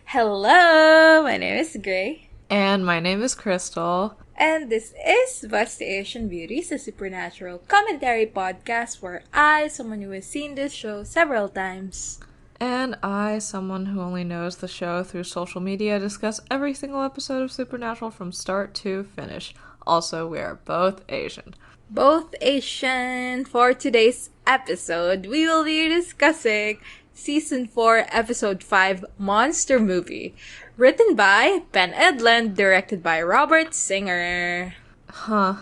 Hello, my name is Gray. And my name is Crystal. And this is West Asian Beauties, a supernatural commentary podcast where I, someone who has seen this show several times, And I, someone who only knows the show through social media, discuss every single episode of Supernatural from start to finish. Also, we are both Asian. both Asian. For today's episode, we will be discussing Season 4, Episode 5, Monster Movie. Written by Ben Edlund, directed by Robert Singer. Huh.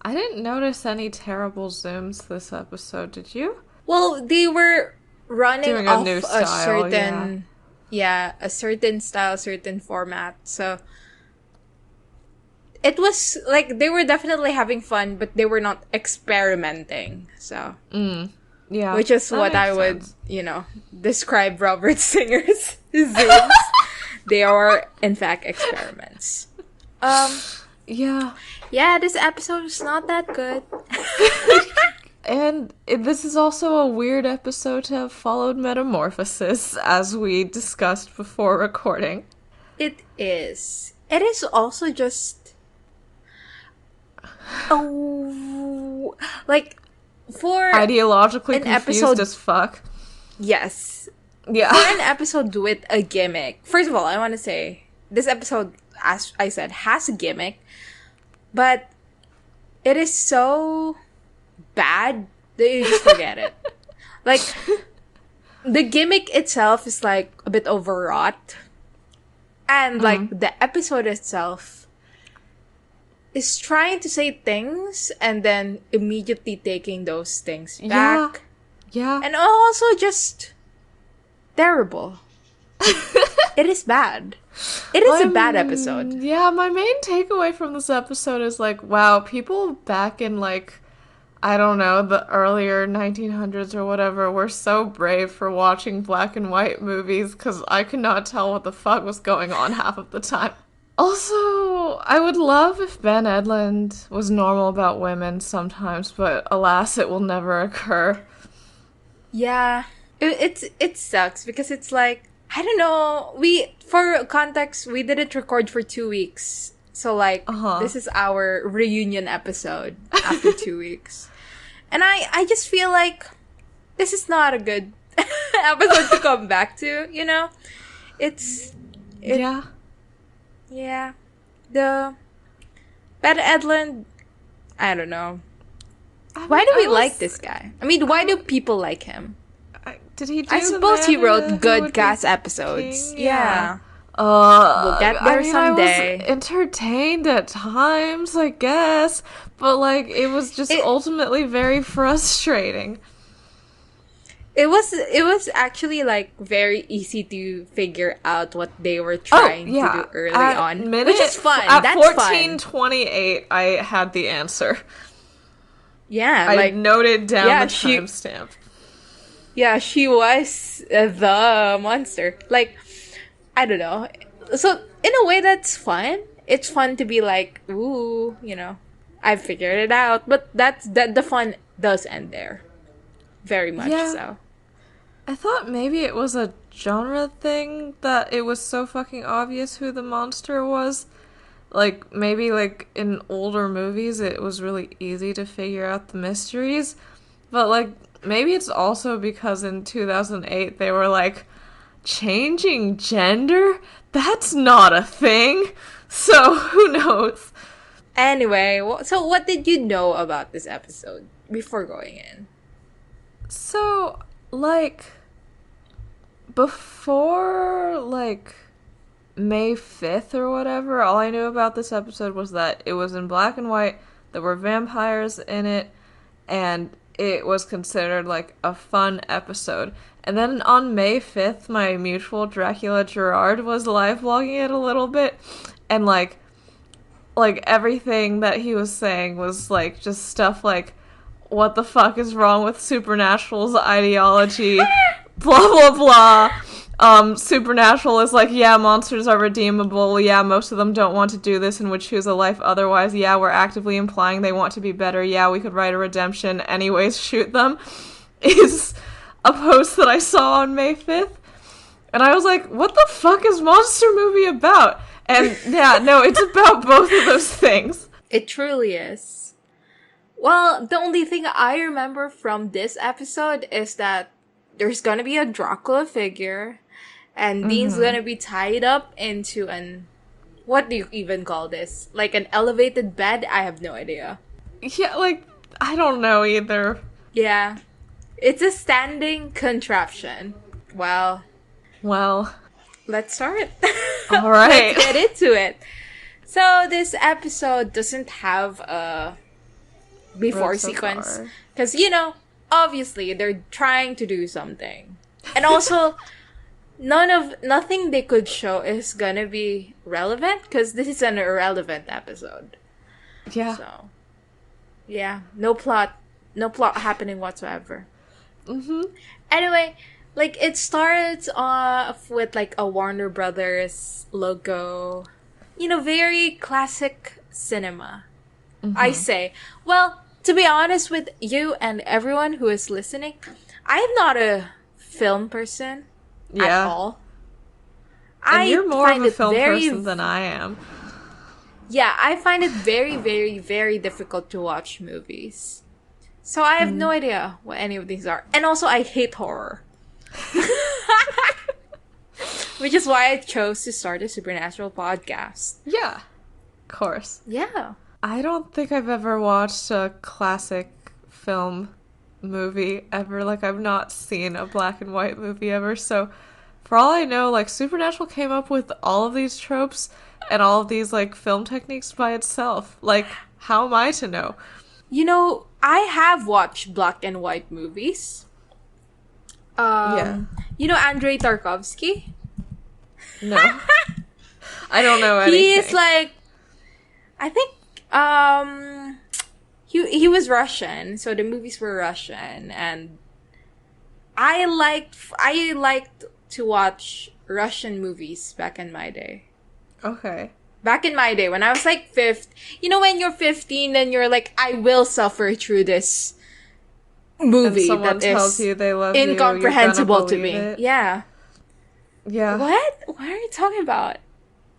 I didn't notice any terrible zooms this episode, did you? Well, they were running Doing off a new a style, certain... a certain style, certain format. So it was like they were definitely having fun, but they were not experimenting. So Yeah. which is that what I makes would, sense. Describe Robert Singer's zooms. They are in fact experiments. Yeah. Yeah, this episode is not that good. And this is also a weird episode to have followed Metamorphosis, as we discussed before recording. It is. It is also just like for Ideologically an confused episode- as fuck. yes, Yeah. for an episode with a gimmick. First of all, I want to say this episode, as I said, has a gimmick, but it is so bad that you just forget it. Like, the gimmick itself is like a bit overwrought, and like the episode itself is trying to say things and then immediately taking those things back. Yeah. And also just terrible. It is bad. It is a bad episode. Yeah, my main takeaway from this episode is like, wow, people back in like, I don't know, the earlier 1900s or whatever were so brave for watching black and white movies because I could not tell what the fuck was going on half of the time. Also, I would love if Ben Edlund was normal about women sometimes, but alas, it will never occur. Yeah. It sucks because it's like, I don't know, for context, we didn't record for 2 weeks. So like, this is our reunion episode after 2 weeks. And I just feel like this is not a good episode to come back to, you know? Yeah. Yeah. The Ben Edlund, I don't know. Why do we like this guy? I mean, why do people like him? Did he do I The suppose he Man wrote Who good Would Be cast episodes. King? Yeah. We'll get there someday. I was entertained at times, I guess, but like it was just ultimately very frustrating. It was actually like very easy to figure out what they were trying to do early on, which is fun. At That's 14:28, I had the answer. Yeah, I like noted down the timestamp. Yeah, she was the monster. Like, I don't know. So, in a way, that's fun. It's fun to be like, ooh, I figured it out. But the fun does end there. Very much so. I thought maybe it was a genre thing that it was so fucking obvious who the monster was. Like, maybe, like, in older movies, it was really easy to figure out the mysteries. But, like, maybe it's also because in 2008 they were like, changing gender? That's not a thing. So, who knows? Anyway, so what did you know about this episode before going in? So, like, before, like, May 5th or whatever, all I knew about this episode was that it was in black and white, there were vampires in it, and it was considered, like, a fun episode. And then on May 5th, my mutual Dracula Gerard was live vlogging it a little bit, and, like, everything that he was saying was, like, just stuff like, what the fuck is wrong with Supernatural's ideology, blah, blah, blah. Supernatural is like, yeah, monsters are redeemable, yeah, most of them don't want to do this and would choose a life otherwise, yeah, we're actively implying they want to be better, yeah, we could write a redemption, anyways, shoot them, is a post that I saw on May 5th, and I was like, what the fuck is Monster Movie about? And yeah, no, it's about both of those things. It truly is. Well, the only thing I remember from this episode is that there's gonna be a Dracula figure, and Dean's gonna be tied up into an... What do you even call this? Like an elevated bed? I have no idea. Yeah, like, I don't know either. Yeah. It's a standing contraption. Well, let's start. All right. Let's get into it. So this episode doesn't have a before So sequence. far. Because, obviously they're trying to do something. And also, nothing they could show is gonna be relevant because this is an irrelevant episode. Yeah. So, yeah, no plot happening whatsoever. Anyway, like it starts off with like a Warner Brothers logo, very classic cinema. I say, well, to be honest with you and everyone who is listening, I'm not a film person. At all. And you're more of a film person than I am. Yeah, I find it very, very, very difficult to watch movies. So I have no idea what any of these are. And also, I hate horror. Which is why I chose to start a Supernatural podcast. Yeah, of course. Yeah. I don't think I've ever watched a classic film movie ever. Like, I've not seen a black and white movie ever, so for all I know, like, Supernatural came up with all of these tropes and all of these, like, film techniques by itself. Like, how am I to know? I have watched black and white movies. Andrei Tarkovsky? No. I don't know anything. He is like, I think, he was Russian, so the movies were Russian, and I liked to watch Russian movies back in my day. Okay. Back in my day, when I was like when you're 15, then you're like, I will suffer through this movie and that is you they love incomprehensible to me. It. Yeah. Yeah. What? What are you talking about?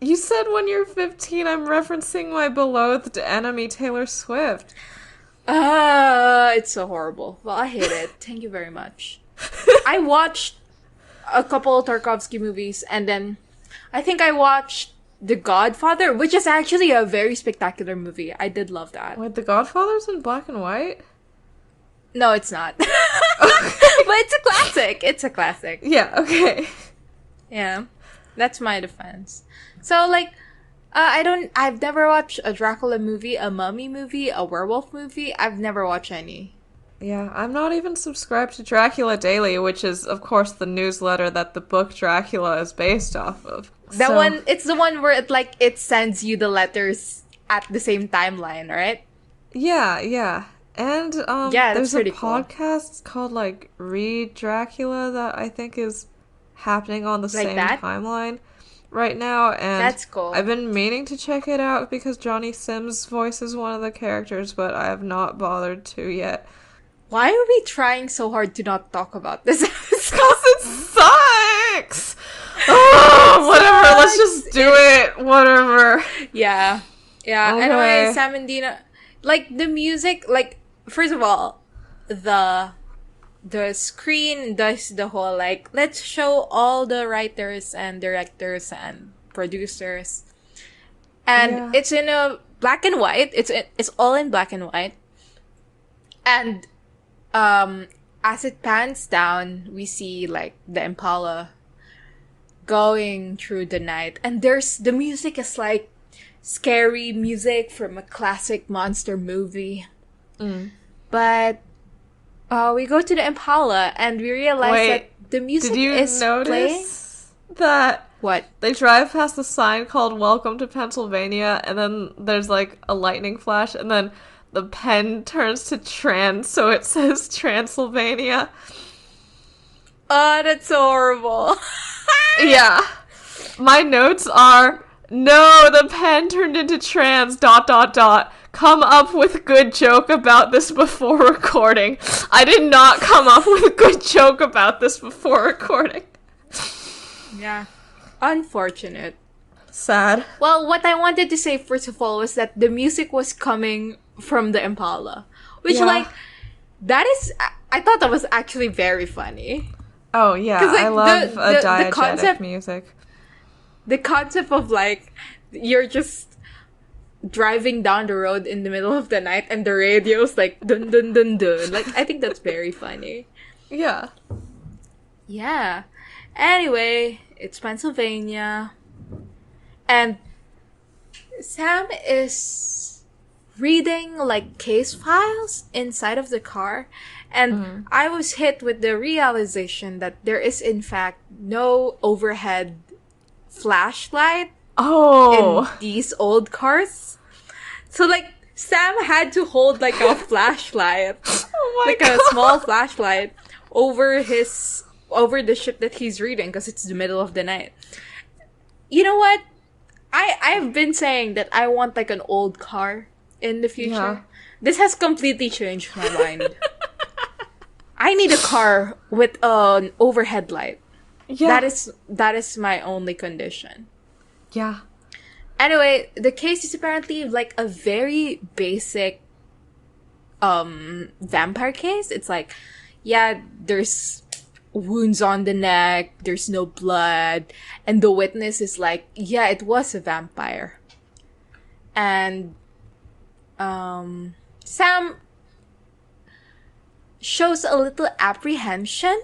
You said when you're 15, I'm referencing my beloved enemy, Taylor Swift. It's so horrible. Well, I hate it. Thank you very much. I watched a couple Tarkovsky movies, and then I think I watched The Godfather, which is actually a very spectacular movie. I did love that. Wait, The Godfather's in black and white? No, it's not. But it's a classic. It's a classic. Yeah, okay. Yeah. That's my defense. So, like, I've never watched a Dracula movie, a mummy movie, a werewolf movie. I've never watched any. Yeah, I'm not even subscribed to Dracula Daily, which is, of course, the newsletter that the book Dracula is based off of. It's the one where it sends you the letters at the same timeline, right? Yeah. And, there's a podcast called, like, Read Dracula that I think is happening on the same timeline right now, and that's cool. I've been meaning to check it out because Johnny Sims voices one of the characters, but I have not bothered to yet. Why are we trying so hard to not talk about this episode? Because it sucks! Oh, whatever, let's just do it. Whatever. Yeah. Okay. Anyway, Sam and Dina, like, the music, like, first of all, the screen does the whole, like, let's show all the writers and directors and producers. And it's in a black and white. It's all in black and white. And as it pans down, we see, like, the Impala going through the night. And the music is, like, scary music from a classic monster movie. But we go to the Impala and we realize that the music is playing. Did you notice that? What? They drive past a sign called Welcome to Pennsylvania, and then there's, like, a lightning flash, and then the pen turns to trans, so it says Transylvania. Oh, that's horrible. Yeah. My notes are, no, the pen turned into trans, ... Come up with good joke about this before recording. I did not come up with a good joke about this before recording. Yeah. Unfortunate. Sad. Well, what I wanted to say first of all was that the music was coming from the Impala. Which, like, that is... I thought that was actually very funny. Oh, yeah. Like, I love diegetic concept, music. The concept of, like, you're just driving down the road in the middle of the night and the radio's like, dun dun dun dun. Like, I think that's very funny. Yeah. Yeah. Anyway, it's Pennsylvania. And Sam is reading, like, case files inside of the car. And I was hit with the realization that there is, in fact, no overhead flashlight in these old cars. So, like, Sam had to hold, like, a flashlight. A small flashlight over the ship that he's reading because it's the middle of the night. You know what? I've been saying that I want, like, an old car in the future. Yeah. This has completely changed my mind. I need a car with an overhead light. Yeah. That is my only condition. Yeah. Anyway, the case is apparently, like, a very basic vampire case. It's like, yeah, there's wounds on the neck, there's no blood, and the witness is like, yeah, it was a vampire. And Sam shows a little apprehension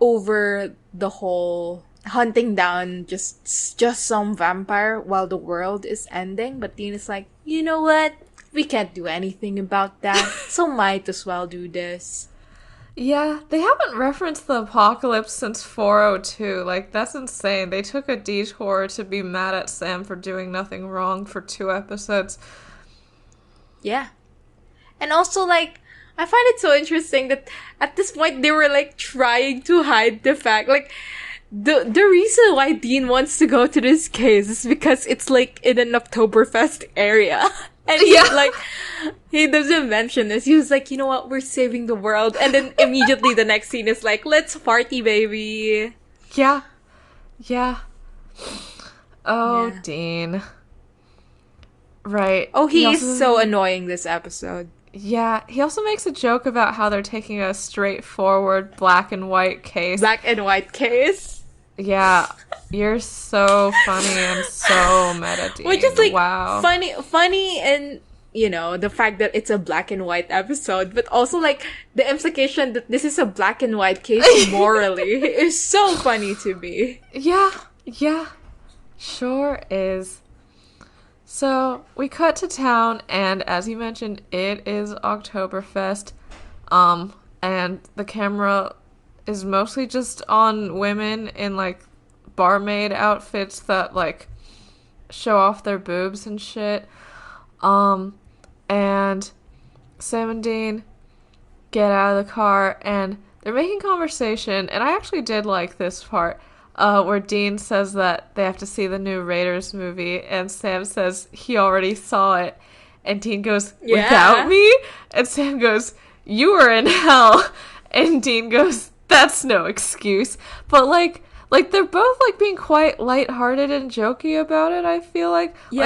over the whole hunting down just some vampire while the world is ending. But Dean is like, you know what? We can't do anything about that, so might as well do this. Yeah, they haven't referenced the apocalypse since 402. Like, that's insane. They took a detour to be mad at Sam for doing nothing wrong for 2 episodes. Yeah. And also, like, I find it so interesting that at this point they were, like, trying to hide the fact, like, the reason why Dean wants to go to this case is because it's, like, in an Oktoberfest area. And he doesn't mention this. He was like, you know what, we're saving the world. And then immediately the next scene is like, let's party, baby. Yeah. Yeah. Oh, yeah. Dean. Right. Oh, he is so annoying this episode. Yeah. He also makes a joke about how they're taking a straightforward black and white case. Black and white case? Yeah. You're so funny and so meta, Dean. Which is, like, wow. funny and, you know, the fact that it's a black and white episode, but also, like, the implication that this is a black and white case morally is so funny to me. Yeah. Yeah. Sure is. So, we cut to town, and as you mentioned, it is Oktoberfest, and the camera is mostly just on women in, like, barmaid outfits that, like, show off their boobs and shit. And Sam and Dean get out of the car, and they're making conversation, and I actually did like this part, where Dean says that they have to see the new Raiders movie, and Sam says he already saw it, and Dean goes, without me? And Sam goes, you were in hell. And Dean goes, that's no excuse. But, like, they're both, like, being quite lighthearted and jokey about it, I feel like. Yeah.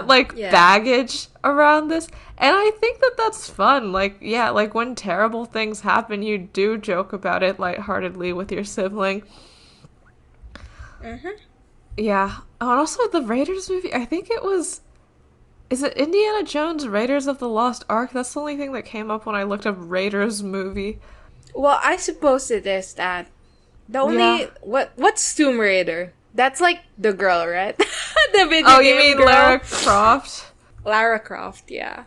Like, there's, baggage around this. And I think that that's fun. Like, yeah, like, when terrible things happen, you do joke about it lightheartedly with your sibling. Mm-hmm. Yeah. Oh, and also the Raiders movie, I think it was... Is it Indiana Jones Raiders of the Lost Ark? That's the only thing that came up when I looked up Raiders movie. Well, I suppose it is that. The only... Yeah. What's Tomb Raider? That's, like, the girl, right? The video game you mean girl. Lara Croft? Lara Croft, yeah.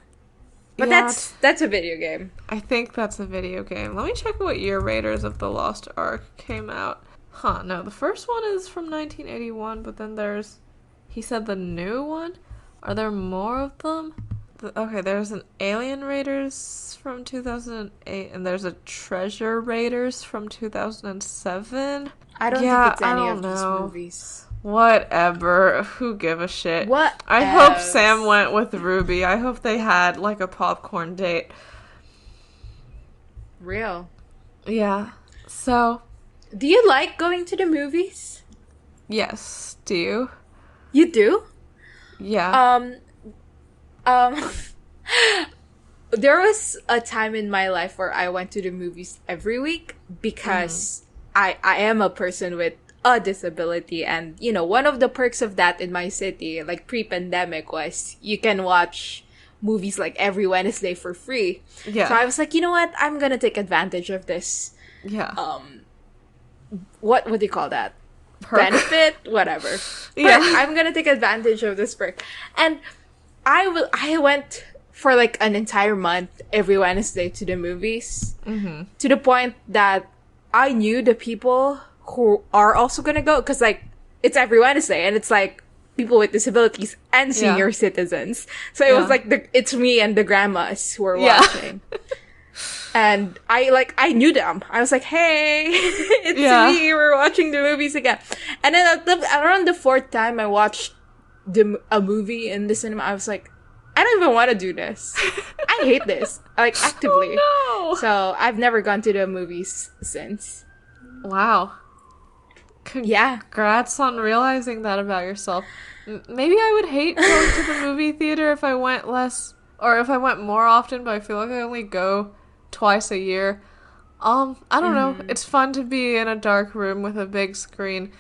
But that's a video game. I think that's a video game. Let me check what year Raiders of the Lost Ark came out. Huh, no, the first one is from 1981, but then there's... He said the new one? Are there more of them? Okay, there's an Alien Raiders from 2008, and there's a Treasure Raiders from 2007. I don't think Yeah, it's I any don't of these know. movies. Whatever. Who give a shit? What I hope Sam else? went with Ruby. I hope they had, like, a popcorn date. Real. Yeah. So, Do you like going to the movies? yes. Do you? You do? Yeah. Um, um, there was a time in my life where I went to the movies every week because I am a person with a disability, and one of the perks of that in my city, like pre-pandemic, was you can watch movies like every Wednesday for free. Yeah. So I was like, you know what? I'm gonna take advantage of this. Yeah. What would you call that? Perk. Benefit, whatever. Yeah. Perk. I'm gonna take advantage of this perk, and I went for like an entire month every Wednesday to the movies, to the point that I knew the people who are also gonna go, because like it's every Wednesday and it's like people with disabilities and senior citizens. So it was like it's me and the grandmas who were watching. And I knew them. I was like, hey, it's me. We're watching the movies again. And then around the fourth time I watched a movie in the cinema, I was like, I don't even want to do this. I hate this. Like, actively. Oh, no. So I've never gone to the movies since. Wow. Congrats on realizing that about yourself. Maybe I would hate going to the movie theater if I went less, or if I went more often, but I feel like I only go twice a year. I don't know. It's fun to be in a dark room with a big screen.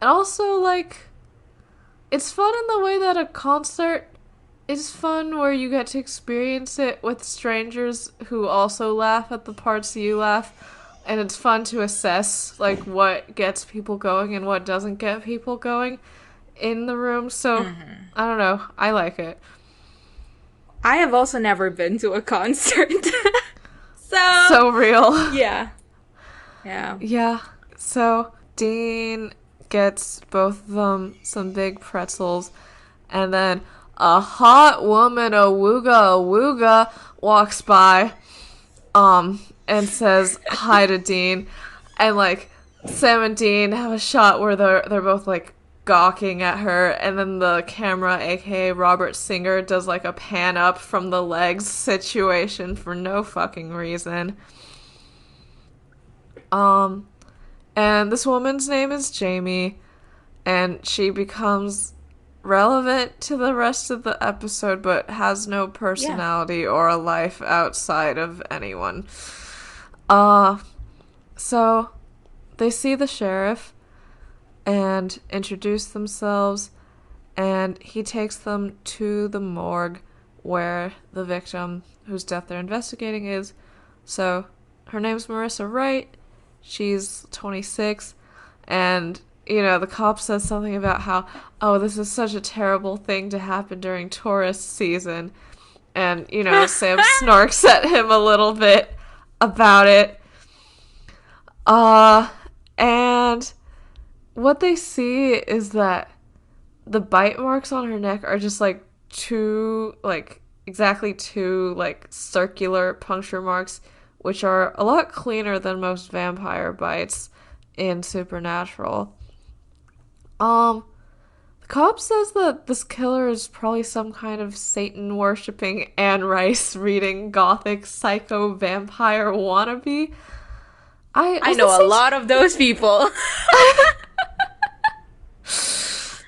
And also, like, it's fun in the way that a concert is fun, where you get to experience it with strangers who also laugh at the parts you laugh. And it's fun to assess, like, what gets people going and what doesn't get people going in the room. So, I don't know. I like it. I have also never been to a concert. So real. Yeah. Yeah. So, Dean gets both of them some big pretzels, and then a hot woman, Ewwwwww, walks by, and says hi to Dean, and like Sam and Dean have a shot where they're both like gawking at her, and then the camera, aka Robert Singer, does like a pan up from the legs situation for no fucking reason. And this woman's name is Jamie, and she becomes relevant to the rest of the episode, but has no personality or a life outside of anyone. So they see the sheriff and introduce themselves, and he takes them to the morgue where the victim whose death they're investigating is. So her name's Marissa Wright. She's 26, and the cop says something about how, oh, this is such a terrible thing to happen during tourist season. And, Sam snarks at him a little bit about it. And what they see is that the bite marks on her neck are just, like, exactly two, like, circular puncture marks, which are a lot cleaner than most vampire bites in Supernatural. The cop says that this killer is probably some kind of Satan-worshipping Anne Rice reading gothic psycho vampire wannabe. I know a lot of those people.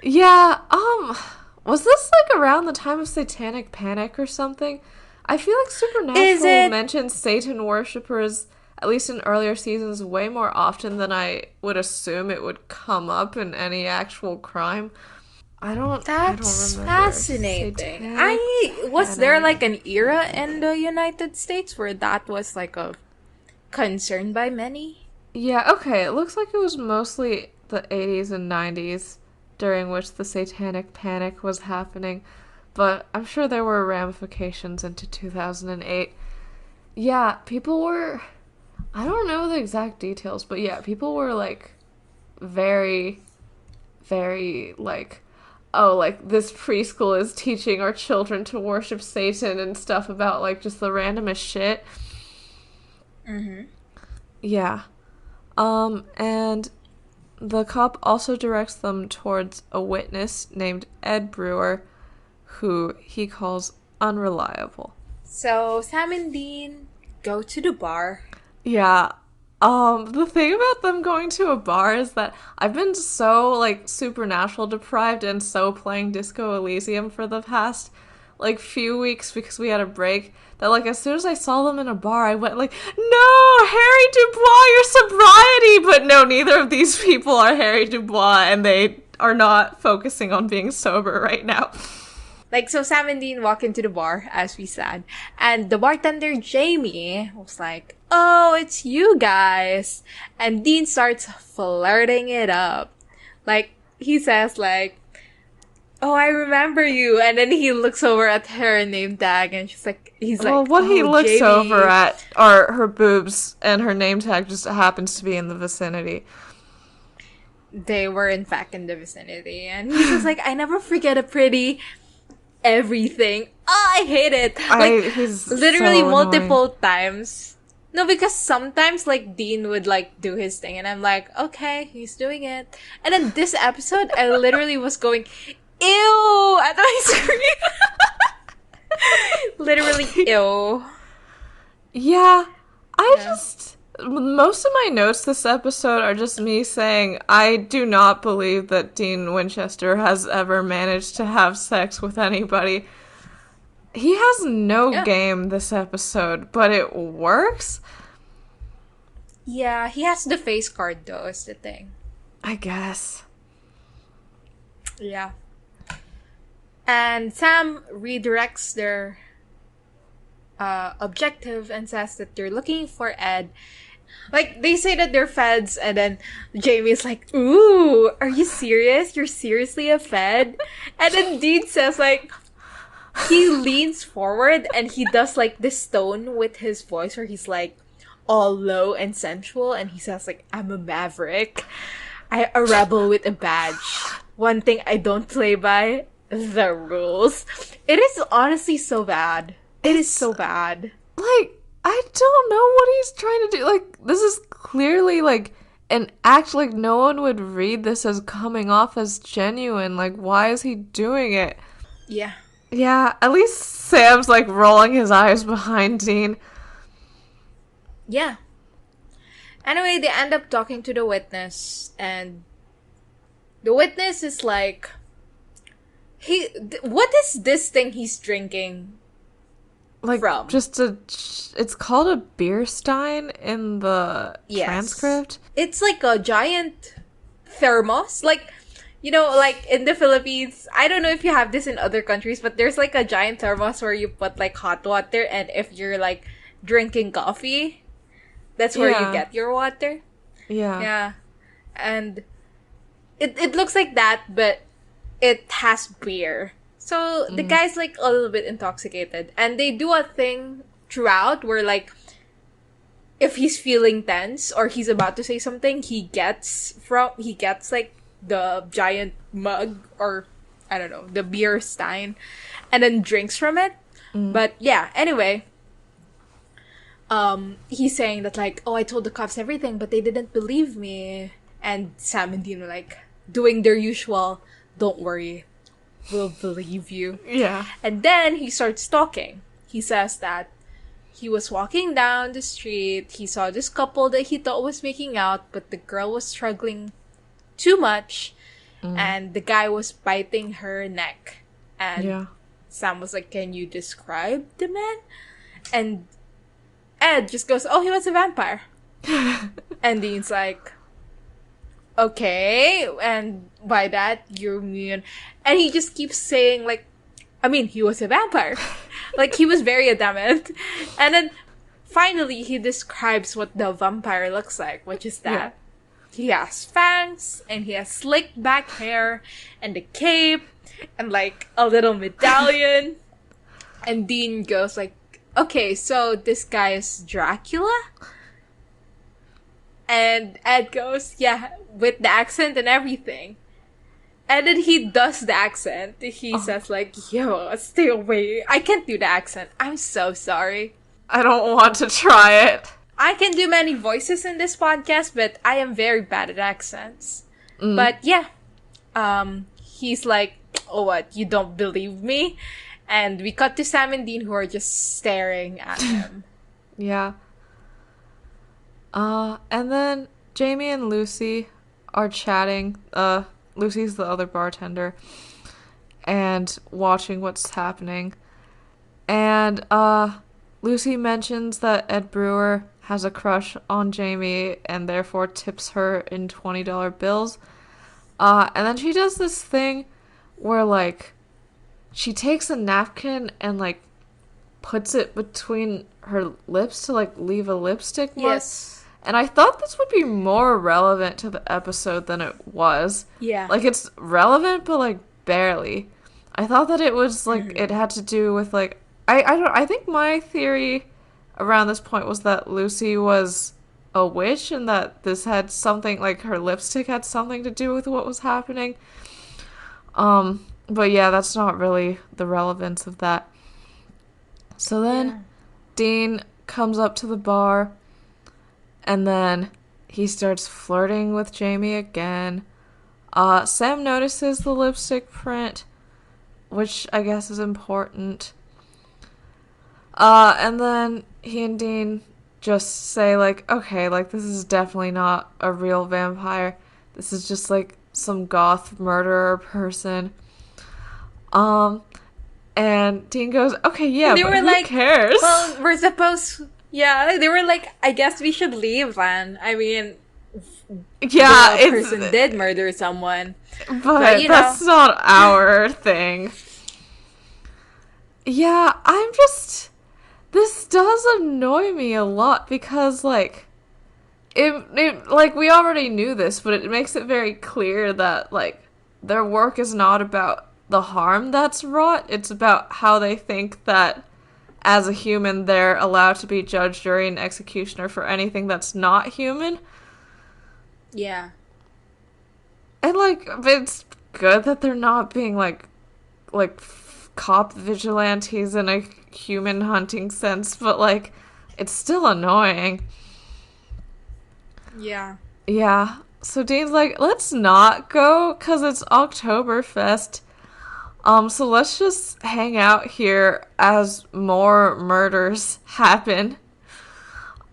Yeah, was this like around the time of Satanic Panic or something? I feel like Supernatural mentions Satan worshippers, at least in earlier seasons, way more often than I would assume it would come up in any actual crime. That's fascinating. Was there like an era in the United States where that was like a concern by many? Yeah, okay. It looks like it was mostly the 80s and 90s during which the Satanic Panic was happening, but I'm sure there were ramifications into 2008. Yeah, people were... I don't know the exact details, but yeah, people were like very, very like, oh, like, this preschool is teaching our children to worship Satan and stuff about, like, just the randomest shit. Mm-hmm. Yeah. And the cop also directs them towards a witness named Ed Brewer, who he calls unreliable. So Sam and Dean go to the bar. Yeah. The thing about them going to a bar is that I've been so, like, supernatural deprived and so playing Disco Elysium for the past, like, few weeks because we had a break that, like, as soon as I saw them in a bar, I went, like, no, Harry Dubois, your sobriety! But no, neither of these people are Harry Dubois, and they are not focusing on being sober right now. Like, so Sam and Dean walk into the bar, as we said, and the bartender, Jamie, was like, oh, it's you guys. And Dean starts flirting it up. Like, he says, like, oh, I remember you. And then he looks over at her name tag, and he's like, Well, what oh, he looks Jamie. over at are her boobs, and her name tag just happens to be in the vicinity. They were, in fact, in the vicinity. And he's just like, I never forget a pretty everything. Oh, I hate it. Like, He's literally so multiple annoying. times. No, because sometimes, like, Dean would, like, do his thing, and I'm like, okay, he's doing it. And then this episode, I literally was going, ew, at my screen. Literally, ew. Yeah, Yeah. most of my notes this episode are just me saying, I do not believe that Dean Winchester has ever managed to have sex with anybody. He has no Yeah. game this episode, but it works? Yeah, he has the face card, though, is the thing. I guess. Yeah. And Sam redirects their objective and says that they're looking for Ed. Like, they say that they're feds, and then Jamie's like, ooh, are you serious? You're seriously a fed? And then Dean says, like, he leans forward and he does, like, this tone with his voice where he's, like, all low and sensual, and he says, like, I'm a maverick. A rebel with a badge. One thing I don't play by, the rules. It is honestly so bad. It is so bad. Like, I don't know what he's trying to do. Like, this is clearly, like, an act. Like, no one would read this as coming off as genuine. Like, why is he doing it? Yeah. Yeah, at least Sam's, like, rolling his eyes behind Dean. Yeah. Anyway, they end up talking to the witness, and the witness is like, what is this thing he's drinking? Like, From? it's called a beer stein in the Yes. transcript. It's like a giant thermos. Like, you know, like in the Philippines, I don't know if you have this in other countries, but there's like a giant thermos where you put like hot water, and if you're like drinking coffee, that's where you get your water. Yeah. Yeah. And it looks like that, but it has beer. So the guy's like a little bit intoxicated. And they do a thing throughout where, like, if he's feeling tense or he's about to say something, he gets like the giant mug, or I don't know, the beer stein, and then drinks from it. But yeah, anyway, he's saying that, like, oh, I told the cops everything, but they didn't believe me. And Sam and Dean were like doing their usual, don't worry, we'll believe you. Yeah. And then he starts talking. He says that he was walking down the street, he saw this couple that he thought was making out, but the girl was struggling too much, and the guy was biting her neck. And Sam was like, can you describe the man? And Ed just goes, oh, he was a vampire. And Dean's like, okay, and by that, you're immune. And he just keeps saying, like, I mean, he was a vampire. Like, he was very adamant. And then, finally, he describes what the vampire looks like, which is that he has fangs, and he has slicked back hair, and a cape, and, like, a little medallion. And Dean goes, like, okay, so this guy is Dracula? And Ed goes, yeah, with the accent and everything. And then he does the accent. He says like, yo, stay away. I can't do the accent. I'm so sorry. I don't want to try it. I can do many voices in this podcast, but I am very bad at accents. But yeah, he's like, oh, what? You don't believe me? And we cut to Sam and Dean, who are just staring at him. Yeah. And then Jamie and Lucy are chatting. Lucy's the other bartender. And watching what's happening. And, Lucy mentions that Ed Brewer has a crush on Jamie and therefore tips her in $20 bills. And then she does this thing where, like, she takes a napkin and, like, puts it between her lips to, like, leave a lipstick mark. Yes. And I thought this would be more relevant to the episode than it was. Yeah. Like, it's relevant, but, like, barely. I thought that it was, like, it had to do with, like, I think my theory around this point was that Lucy was a witch and that this had something, like, her lipstick had something to do with what was happening. But yeah, that's not really the relevance of that. So then Dean comes up to the bar and then he starts flirting with Jamie again. Sam notices the lipstick print, which I guess is important. And then he and Dean just say, like, okay, like, this is definitely not a real vampire. This is just, like, some goth murderer person. And Dean goes, okay, yeah, they but were who like, cares? well, we're supposed... Yeah, they were like, I guess we should leave then. I mean, yeah, the person did murder someone. But you that's know. not our thing. Yeah, I'm just... This does annoy me a lot because, like, like, we already knew this, but it makes it very clear that, like, their work is not about the harm that's wrought. It's about how they think that, as a human, they're allowed to be judge, jury, and executioner for anything that's not human. Yeah. And, like, it's good that they're not being, like, cop vigilantes in a human hunting sense, but, like, it's still annoying. Yeah. Yeah. So Dean's like, let's not go, because it's Oktoberfest. So let's just hang out here as more murders happen.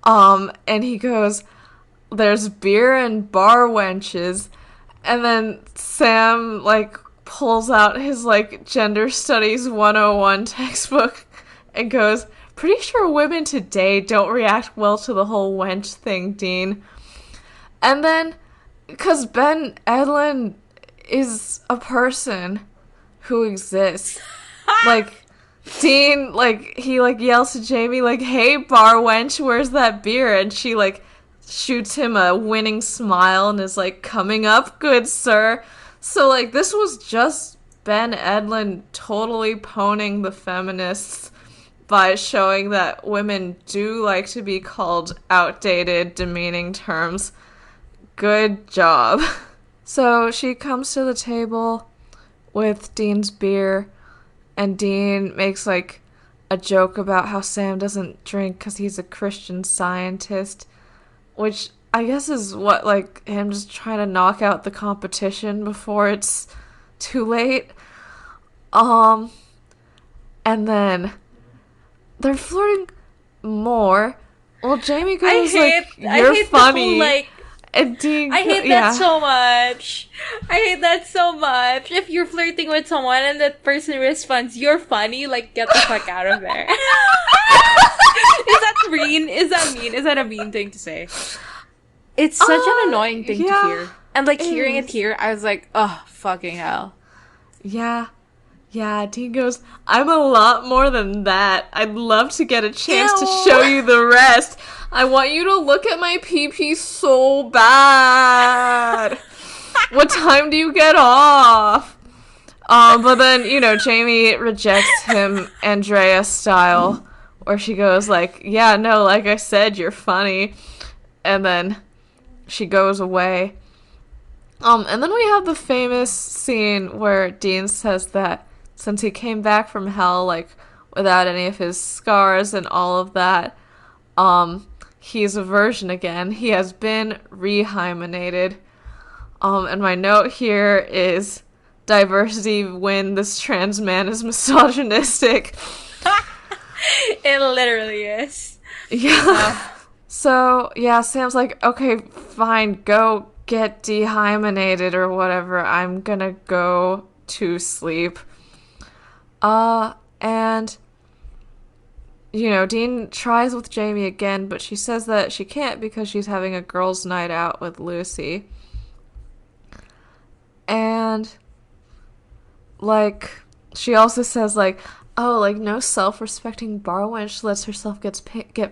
And he goes, there's beer and bar wenches. And then Sam, like, pulls out his, like, Gender Studies 101 textbook and goes, pretty sure women today don't react well to the whole wench thing, Dean. And then, because Ben Edlund is a person who exists, like, Dean, like, he, like, yells to Jamie, like, hey, bar wench, where's that beer? And she, like, shoots him a winning smile and is like, coming up, good sir. So, like, this was just Ben Edlund totally pwning the feminists by showing that women do like to be called outdated, demeaning terms. Good job. So she comes to the table with Dean's beer, and Dean makes, like, a joke about how Sam doesn't drink because he's a Christian Scientist, which I guess is what, like, him just trying to knock out the competition before it's too late. And then they're flirting more. Well, Jamie goes, you're funny. And Dean, I hate that so much. I hate that so much. If you're flirting with someone and that person responds, you're funny, like, get the fuck out of there. Is that mean? Is that mean? Is that a mean thing to say? It's such an annoying thing to hear. And, like, hearing it here, I was like, oh, fucking hell. Yeah. Yeah, Dean goes, I'm a lot more than that. I'd love to get a chance to show you the rest. I want you to look at my pee-pee so bad. What time do you get off? But then, you know, Jamie rejects him Andrea style, where she goes like, yeah, no, like I said, you're funny. And then she goes away. And then we have the famous scene where Dean says that since he came back from hell, like, without any of his scars and all of that, he's a virgin again. He has been rehymenated. And my note here is diversity when this trans man is misogynistic. It literally is. Yeah. So, yeah, Sam's like, okay, fine, go get dehymenated or whatever. I'm gonna go to sleep. And, Dean tries with Jamie again, but she says that she can't because she's having a girls' night out with Lucy. And, like, she also says, like, oh, like, no self-respecting bar wench lets herself get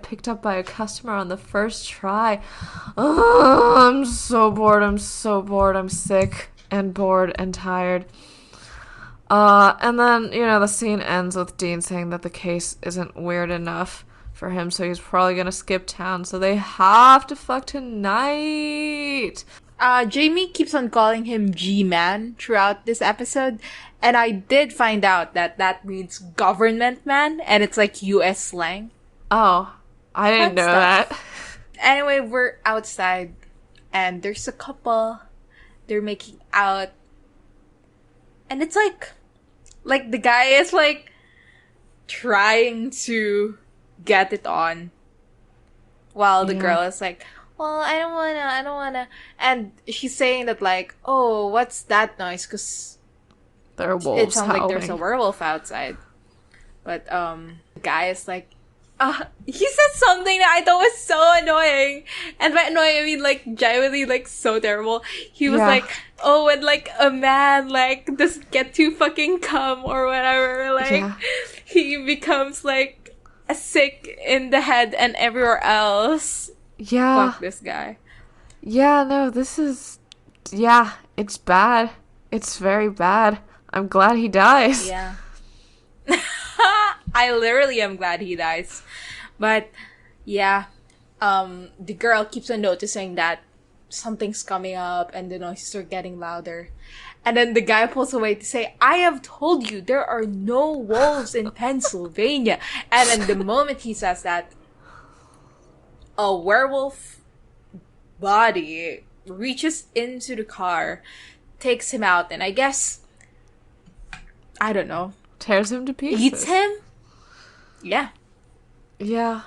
picked up by a customer on the first try. Oh, I'm so bored, I'm sick and bored and tired. And then, the scene ends with Dean saying that the case isn't weird enough for him, so he's probably gonna skip town, so they have to fuck tonight. Jamie keeps on calling him G-Man throughout this episode, and I did find out that that means government man, and it's like US slang. Oh, I didn't know that. Anyway, we're outside, and there's a couple. They're making out, and it's like the guy is like trying to get it on, while the girl is like, well, I don't wanna. And she's saying that like, oh, what's that noise? Because there are wolves. It sounds like there's a werewolf outside. But the guy is like, he said something that I thought was so annoying. And by annoying, I mean like genuinely like so terrible. He was like, oh, and like a man like doesn't get to fucking come or whatever. Like he becomes like sick in the head and everywhere else. Yeah. Fuck this guy. Yeah, no, this is... Yeah, it's bad. It's very bad. I'm glad he dies. Yeah. I literally am glad he dies. But, yeah. The girl keeps on noticing that something's coming up and the noises are getting louder. And then the guy pulls away to say, I have told you there are no wolves in Pennsylvania. And then the moment he says that, a werewolf body reaches into the car, takes him out, and I guess, I don't know, tears him to pieces. Eats him? Yeah. Yeah.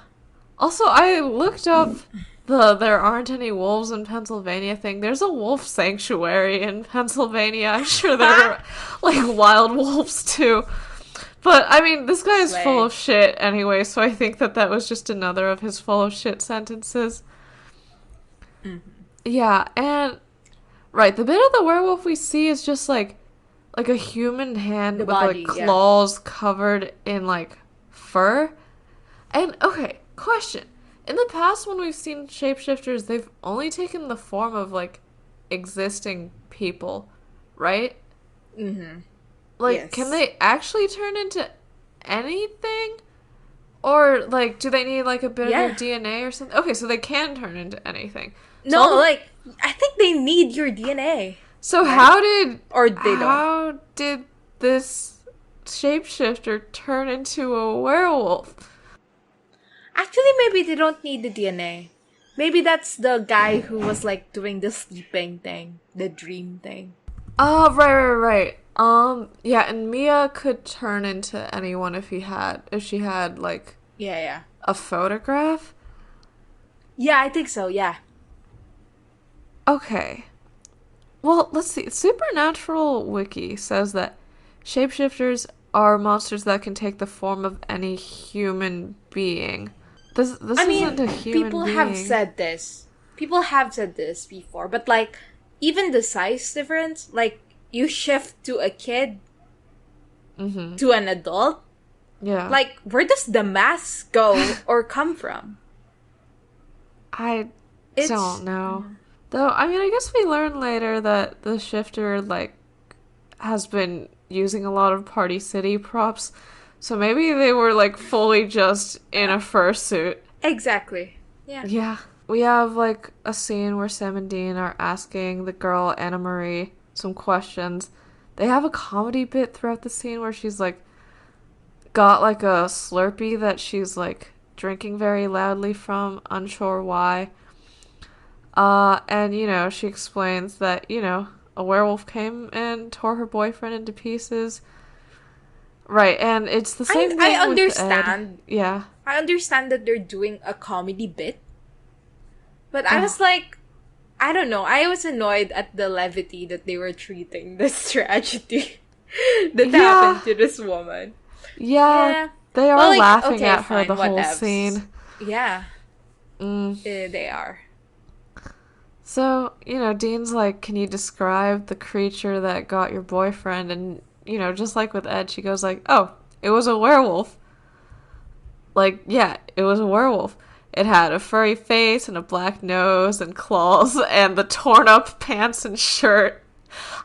Also, I looked up the there aren't any wolves in Pennsylvania thing. There's a wolf sanctuary in Pennsylvania. I'm sure there are, like, wild wolves, too. But, I mean, this guy is full of shit anyway, so I think that was just another of his full of shit sentences. Mm-hmm. Yeah, and... Right, the bit of the werewolf we see is just, like a human hand with, body, like, claws covered in, like, fur. And, okay, question. In the past, when we've seen shapeshifters, they've only taken the form of, like, existing people, right? Mm-hmm. Like, can they actually turn into anything? Or, like, do they need, like, a bit of your DNA or something? Okay, so they can turn into anything. So I think they need your DNA. So right? How did this shapeshifter turn into a werewolf? Actually, maybe they don't need the DNA. Maybe that's the guy who was, like, doing the sleeping thing. The dream thing. Oh, right. Yeah, and Mia could turn into anyone if she had, like... Yeah. A photograph? Yeah, I think so, yeah. Okay. Well, let's see. Supernatural Wiki says that shapeshifters are monsters that can take the form of any human being. This isn't a human being. People have said this. People have said this before, but, like, even the size difference, like, you shift to a kid to an adult. Yeah. Like, where does the mass go or come from? I don't know. Though, I mean, I guess we learn later that the shifter, like, has been using a lot of Party City props. So maybe they were, like, fully just in a fursuit. Exactly. Yeah. Yeah. we have like a scene where Sam and Dean are asking the girl Anna Marie some questions. They have a comedy bit throughout the scene where she's like got like a Slurpee that she's like drinking very loudly from, unsure why. And she explains that, a werewolf came and tore her boyfriend into pieces. Right, and it's the same I thing with Ed. understand. Yeah. I understand that they're doing a comedy bit, but I was like, I don't know. I was annoyed at the levity that they were treating this tragedy that happened to this woman. Yeah, they are laughing at her the whole scene. Yeah. They are. So, Dean's like, can you describe the creature that got your boyfriend? And, just like with Ed, she goes like, oh, it was a werewolf. Like, yeah, it was a werewolf. It had a furry face and a black nose and claws and the torn up pants and shirt.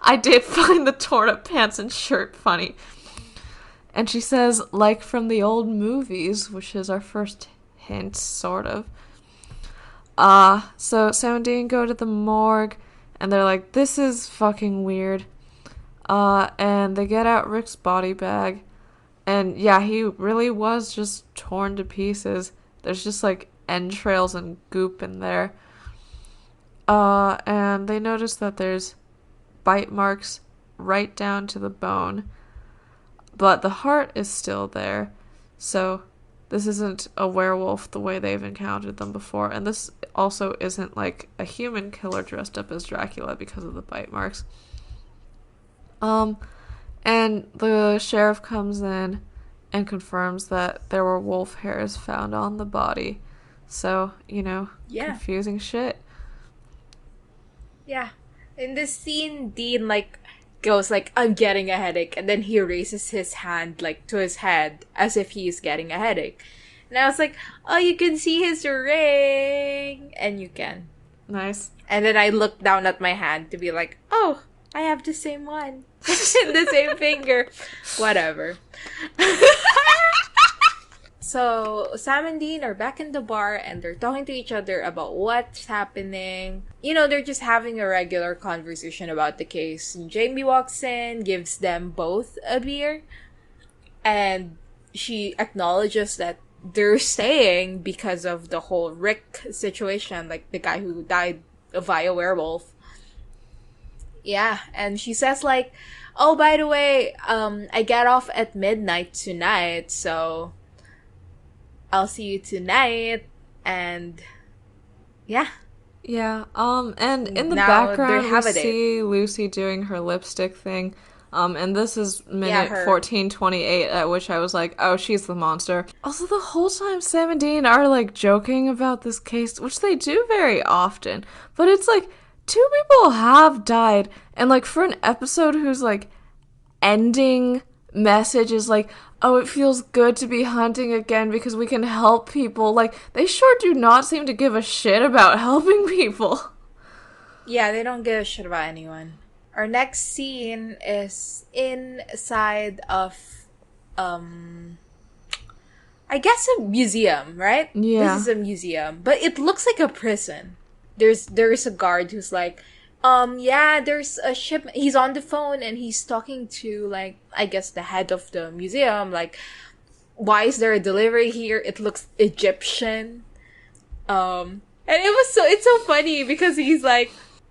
I did find the torn up pants and shirt funny. And she says, like from the old movies, which is our first hint, sort of. So Sam and Dean go to the morgue, and they're like, this is fucking weird. And they get out Rick's body bag, and yeah, he really was just torn to pieces. There's just like entrails and goop in there. And they notice that there's bite marks right down to the bone, but the heart is still there, so this isn't a werewolf the way they've encountered them before, and this also isn't like a human killer dressed up as Dracula because of the bite marks. And the sheriff comes in and confirms that there were wolf hairs found on the body. So, confusing shit. Yeah. In this scene, Dean, goes I'm getting a headache, and then he raises his hand, to his head, as if he's getting a headache. And I was like, oh, you can see his ring! And you can. Nice. And then I looked down at my hand to be like, oh, I have the same one. The same finger. Whatever. So, Sam and Dean are back in the bar, and they're talking to each other about what's happening. They're just having a regular conversation about the case. And Jamie walks in, gives them both a beer, and she acknowledges that they're staying because of the whole Rick situation, the guy who died via werewolf. Yeah, and she says oh, by the way, I get off at midnight tonight, so I'll see you tonight. And yeah. Yeah, and in the background we see Lucy doing her lipstick thing. And this is minute 14:28, at which I was like, oh, she's the monster. Also, the whole time Sam and Dean are joking about this case, which they do very often, but it's two people have died, and for an episode whose ending message is oh, it feels good to be hunting again because we can help people, they sure do not seem to give a shit about helping people. Yeah, they don't give a shit about anyone. Our next scene is inside of I guess a museum, right? Yeah. This is a museum, but it looks like a prison. There's a guard who's yeah, there's a shipment. He's on the phone and he's talking to I guess the head of the museum. Why is there a delivery here? It looks Egyptian. And it's so funny because he's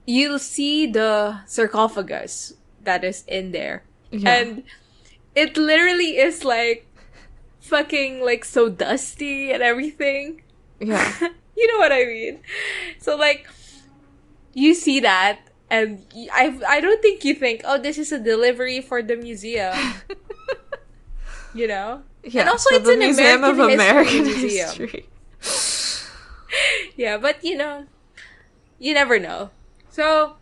you'll see the sarcophagus that is in there, and it literally is fucking so dusty and everything. Yeah. You know what I mean? So you see that, and I don't think you think, oh, this is a delivery for the museum. Yeah. And also so it's the an Museum of American Museum. History. Yeah, but you never know. So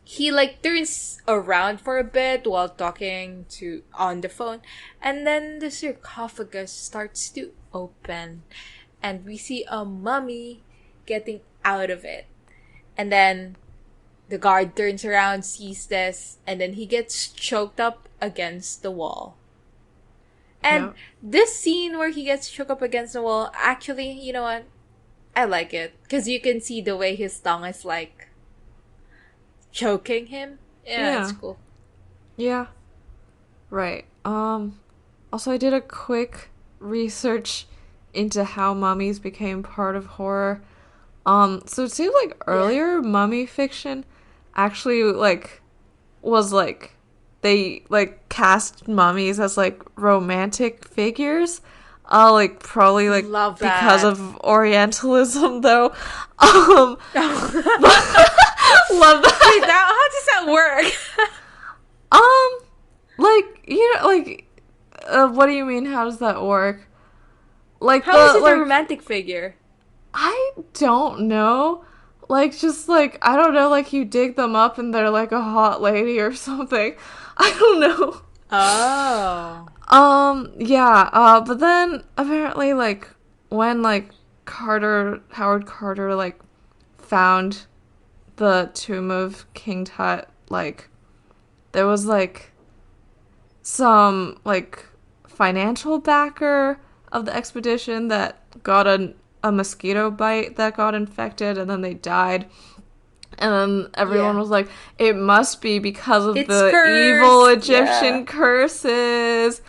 he turns around for a bit while talking on the phone, and then the sarcophagus starts to open, and we see a mummy getting out of it. And then the guard turns around, sees this, and then he gets choked up against the wall. And this scene where he gets choked up against the wall, actually, you know what? I like it because you can see the way his tongue is like choking him. Yeah, it's Yeah. cool. Yeah. Right. Also I did a quick research into how mummies became part of horror. So it seems like Yeah. earlier mummy fiction actually like was like they like cast mummies as like romantic figures. Like probably like Love because that. of Orientalism though. Um love Wait, that. now how does that work? Um like you know like what do you mean how does that work? Like How is the it a like romantic figure? I don't know. Like, just like, I don't know, like you dig them up and they're like a hot lady or something. I don't know. Oh. Yeah, but then apparently, like, when, like, Howard Carter, like, found the tomb of King Tut, like, there was, like, some, like, financial backer of the expedition that got a mosquito bite that got infected and then they died. And then everyone Yeah. was like, it must be because of It's the evil cursed. Yeah. Egyptian curses.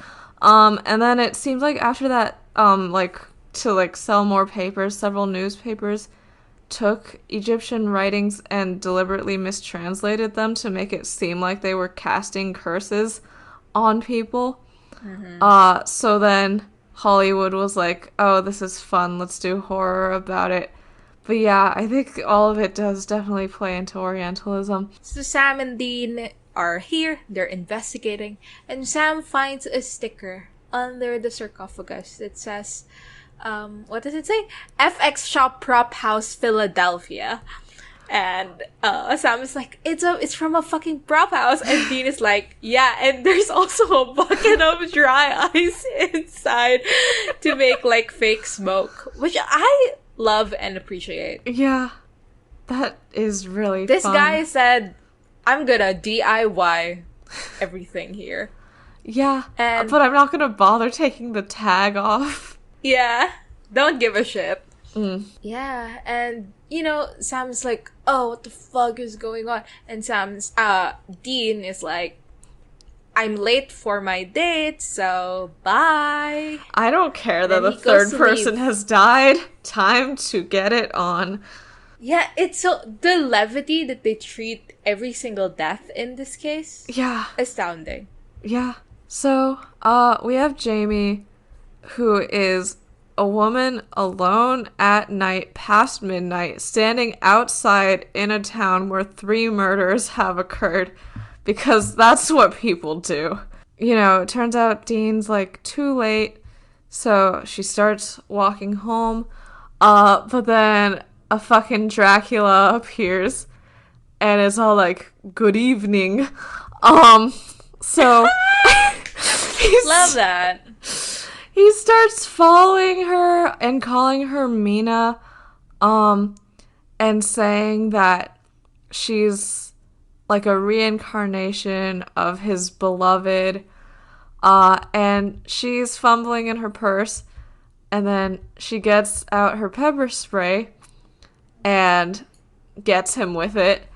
And then it seems like after that, like to like sell more papers, several newspapers took Egyptian writings and deliberately mistranslated them to make it seem like they were casting curses on people. Mm-hmm. So then Hollywood was like, oh, this is fun, let's do horror about it. But yeah, I think all of it does definitely play into Orientalism. So Sam and Dean are here, they're investigating, and Sam finds a sticker under the sarcophagus that says, what does it say? FX Shop Prop House Philadelphia. And Sam is like, it's from a fucking prop house. And Dean is like, yeah, and there's also a bucket of dry ice inside to make like fake smoke, which I love and appreciate. Yeah, that is really This fun. guy said, I'm gonna DIY everything here. Yeah, And but I'm not gonna bother taking the tag off. yeah, don't give a shit. Mm. Yeah, and Sam's like, oh, what the fuck is going on? And Dean is like, I'm late for my date, so bye. I don't care that Then the he goes third to person leave. has died. Time to get it on. Yeah, it's so the levity that they treat every single death in this case, Yeah, astounding. yeah. So, we have Jamie, who is a woman alone at night past midnight, standing outside in a town where 3 murders have occurred, because that's what people do. You know, it turns out Dean's like too late, so she starts walking home, but then a fucking Dracula appears and is all like, good evening. So Love that. he starts following her and calling her Mina, and saying that she's like a reincarnation of his beloved, and she's fumbling in her purse, and then she gets out her pepper spray and gets him with it,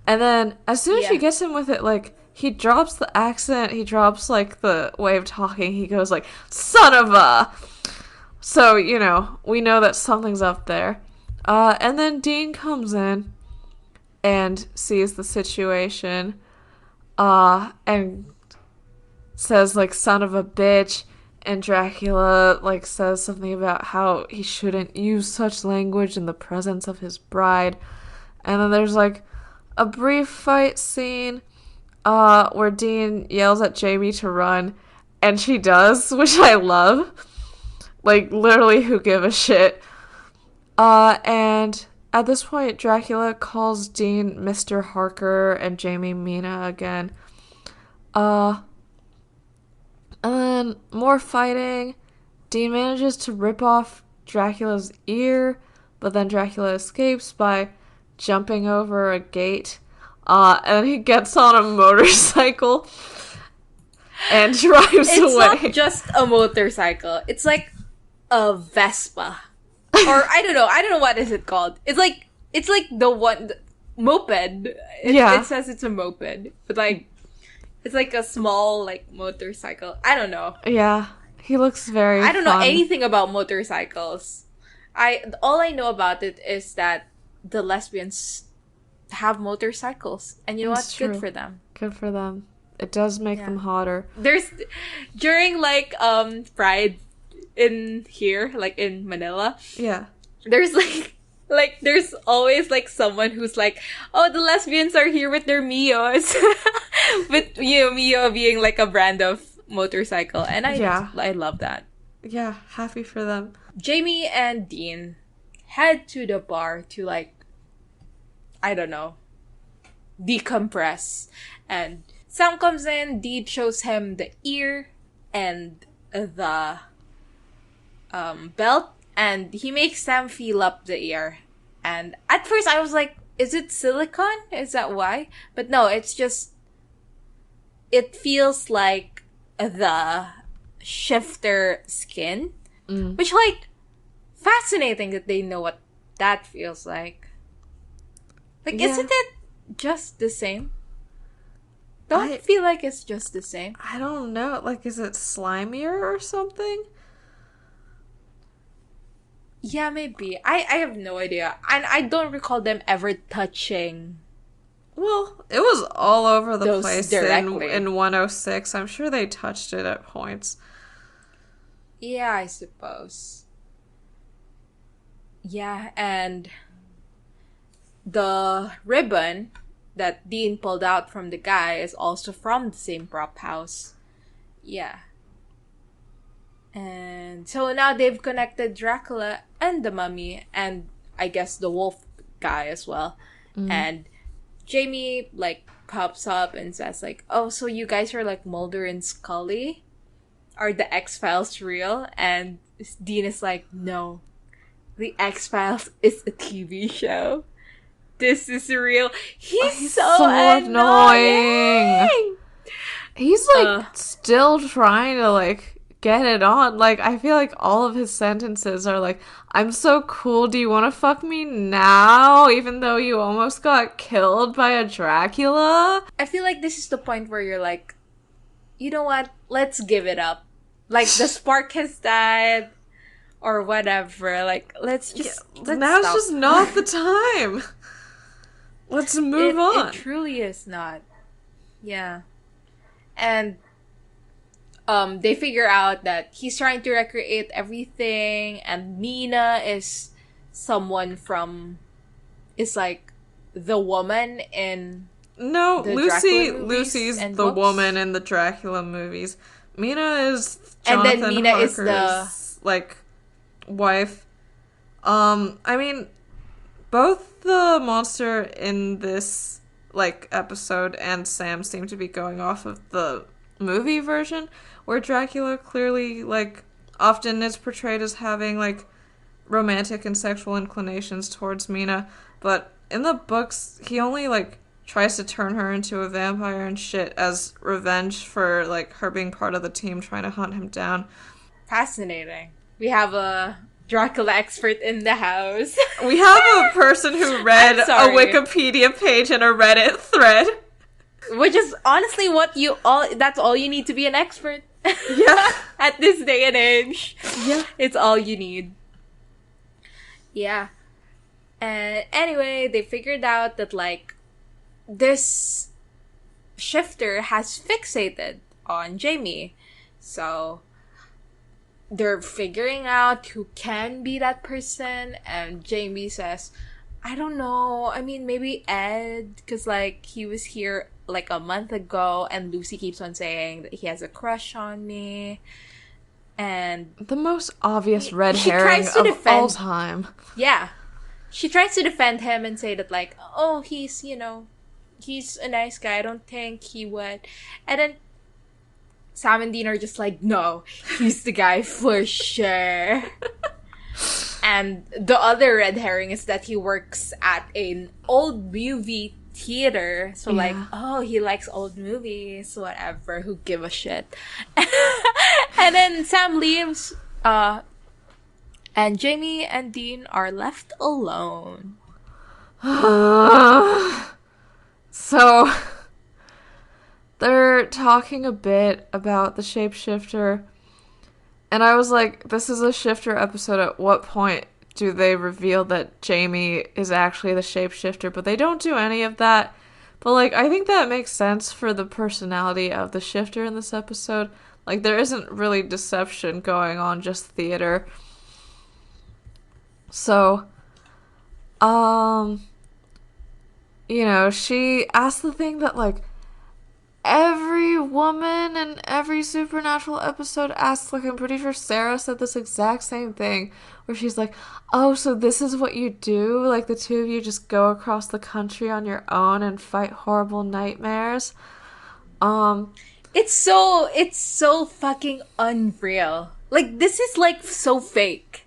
and then as soon as she Yeah. gets him with it, like, he drops the accent, he drops, like, the way of talking, he goes, like, son of a... So, we know that something's up there. And then Dean comes in and sees the situation, and says, like, son of a bitch, and Dracula, like, says something about how he shouldn't use such language in the presence of his bride. And then there's, like, a brief fight scene, where Dean yells at Jamie to run, and she does, which I love. Like, literally, who give a shit? And at this point, Dracula calls Dean Mr. Harker and Jamie Mina again. And then more fighting. Dean manages to rip off Dracula's ear, but then Dracula escapes by jumping over a gate. And he gets on a motorcycle and drives It's away. not just a motorcycle. It's like a Vespa. Or I don't know what is it called. It's like the one moped. It says it's a moped, but like it's like a small like motorcycle. I don't know. Yeah, he looks very. I don't know anything about motorcycles. All I know about it is that the lesbians have motorcycles, and you know what's good for them. Good for them. It does make them hotter. There's during like Pride in here, like in Manila. Yeah. There's like there's always like someone who's like, oh, the lesbians are here with their Mios. With Mio being like a brand of motorcycle, and I love that. Yeah, happy for them. Jamie and Dean head to the bar to like, I don't know, decompress. And Sam comes in, Dean shows him the ear and the belt, and he makes Sam feel up the ear. And at first I was like, is it silicone? Is that why? But no, it's just, it feels like the shifter skin. Which, like, fascinating that they know what that feels like. Like, isn't it just the same? I feel like it's just the same. I don't know. Like, is it slimier or something? Yeah, maybe. I have no idea. And I don't recall them ever touching. Well, it was all over the place directly. in 106. I'm sure they touched it at points. Yeah, I suppose. Yeah, and the ribbon that Dean pulled out from the guy is also from the same prop house. Yeah. And so now they've connected Dracula and the mummy, and I guess the wolf guy as well. And Jamie, like, pops up and says, like, oh, so you guys are like Mulder and Scully? Are the X-Files real? And Dean is like, no. The X-Files is a TV show. This is real. He's so annoying. He's like still trying to like get it on. Like, I feel like all of his sentences are like, I'm so cool, do you want to fuck me now? Even though you almost got killed by a Dracula? I feel like this is the point where you're like, you know what? Let's give it up. Like, the spark has died. Or whatever. Like, let's now's stop. Just not the time. Let's move on. It truly is not. Yeah. And they figure out that he's trying to recreate everything, and Mina is like the woman in Lucy's the woman in the Dracula movies. Mina is Jonathan and then Mina Harker's, is the like, wife. I mean, both the monster in this like episode and Sam seem to be going off of the movie version, where Dracula clearly, like, often is portrayed as having like romantic and sexual inclinations towards Mina, but in the books he only like tries to turn her into a vampire and shit as revenge for like her being part of the team trying to hunt him down. Fascinating. We have a Dracula expert in the house. We have a person who read a Wikipedia page and a Reddit thread. Which is honestly that's all you need to be an expert. Yeah. At this day and age. Yeah. It's all you need. Yeah. And anyway, they figured out that like this shifter has fixated on Jamie. So they're figuring out who can be that person, and Jamie says, I don't know. I mean, maybe Ed, because like he was here like a month ago, and Lucy keeps on saying that he has a crush on me. And the most obvious red herring of all time. Yeah. She tries to defend him and say that like, oh, he's a nice guy. I don't think he would. And then Sam and Dean are just like, no, he's the guy for sure. And the other red herring is that he works at an old movie theater. So like, oh, he likes old movies, whatever, who give a shit. And then Sam leaves, and And Jamie and Dean are left alone. So, they're talking a bit about the shapeshifter. And I was like, this is a shifter episode. At what point do they reveal that Jamie is actually the shapeshifter? But they don't do any of that. But, like, I think that makes sense for the personality of the shifter in this episode. Like, there isn't really deception going on, just theater. So, she asked the thing that, like, every woman in every Supernatural episode asks. Like, I'm pretty sure Sarah said this exact same thing, where she's like, oh, so this is what you do? Like, the two of you just go across the country on your own and fight horrible nightmares? It's so fucking unreal. Like, this is, like, so fake.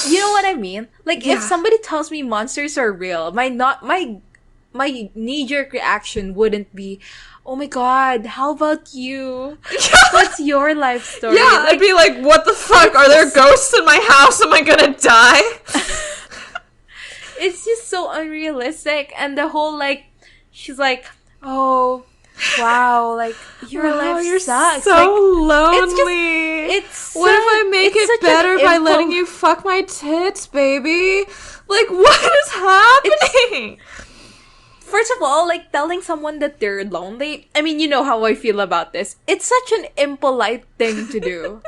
You know what I mean? Like, Yeah. if somebody tells me monsters are real, my knee-jerk reaction wouldn't be, oh my god, how about you? What's your life story? Yeah, I'd be like, what the fuck? Are there ghosts in my house? Am I gonna die? It's just so unrealistic. And the whole, like, she's like, oh, wow, like, your life you're sucks. so Like, lonely. it's what if I make it's it such an better by letting you fuck my tits, baby? Like, what is happening? First of all, like, telling someone that they're lonely, I mean, you know how I feel about this. It's such an impolite thing to do.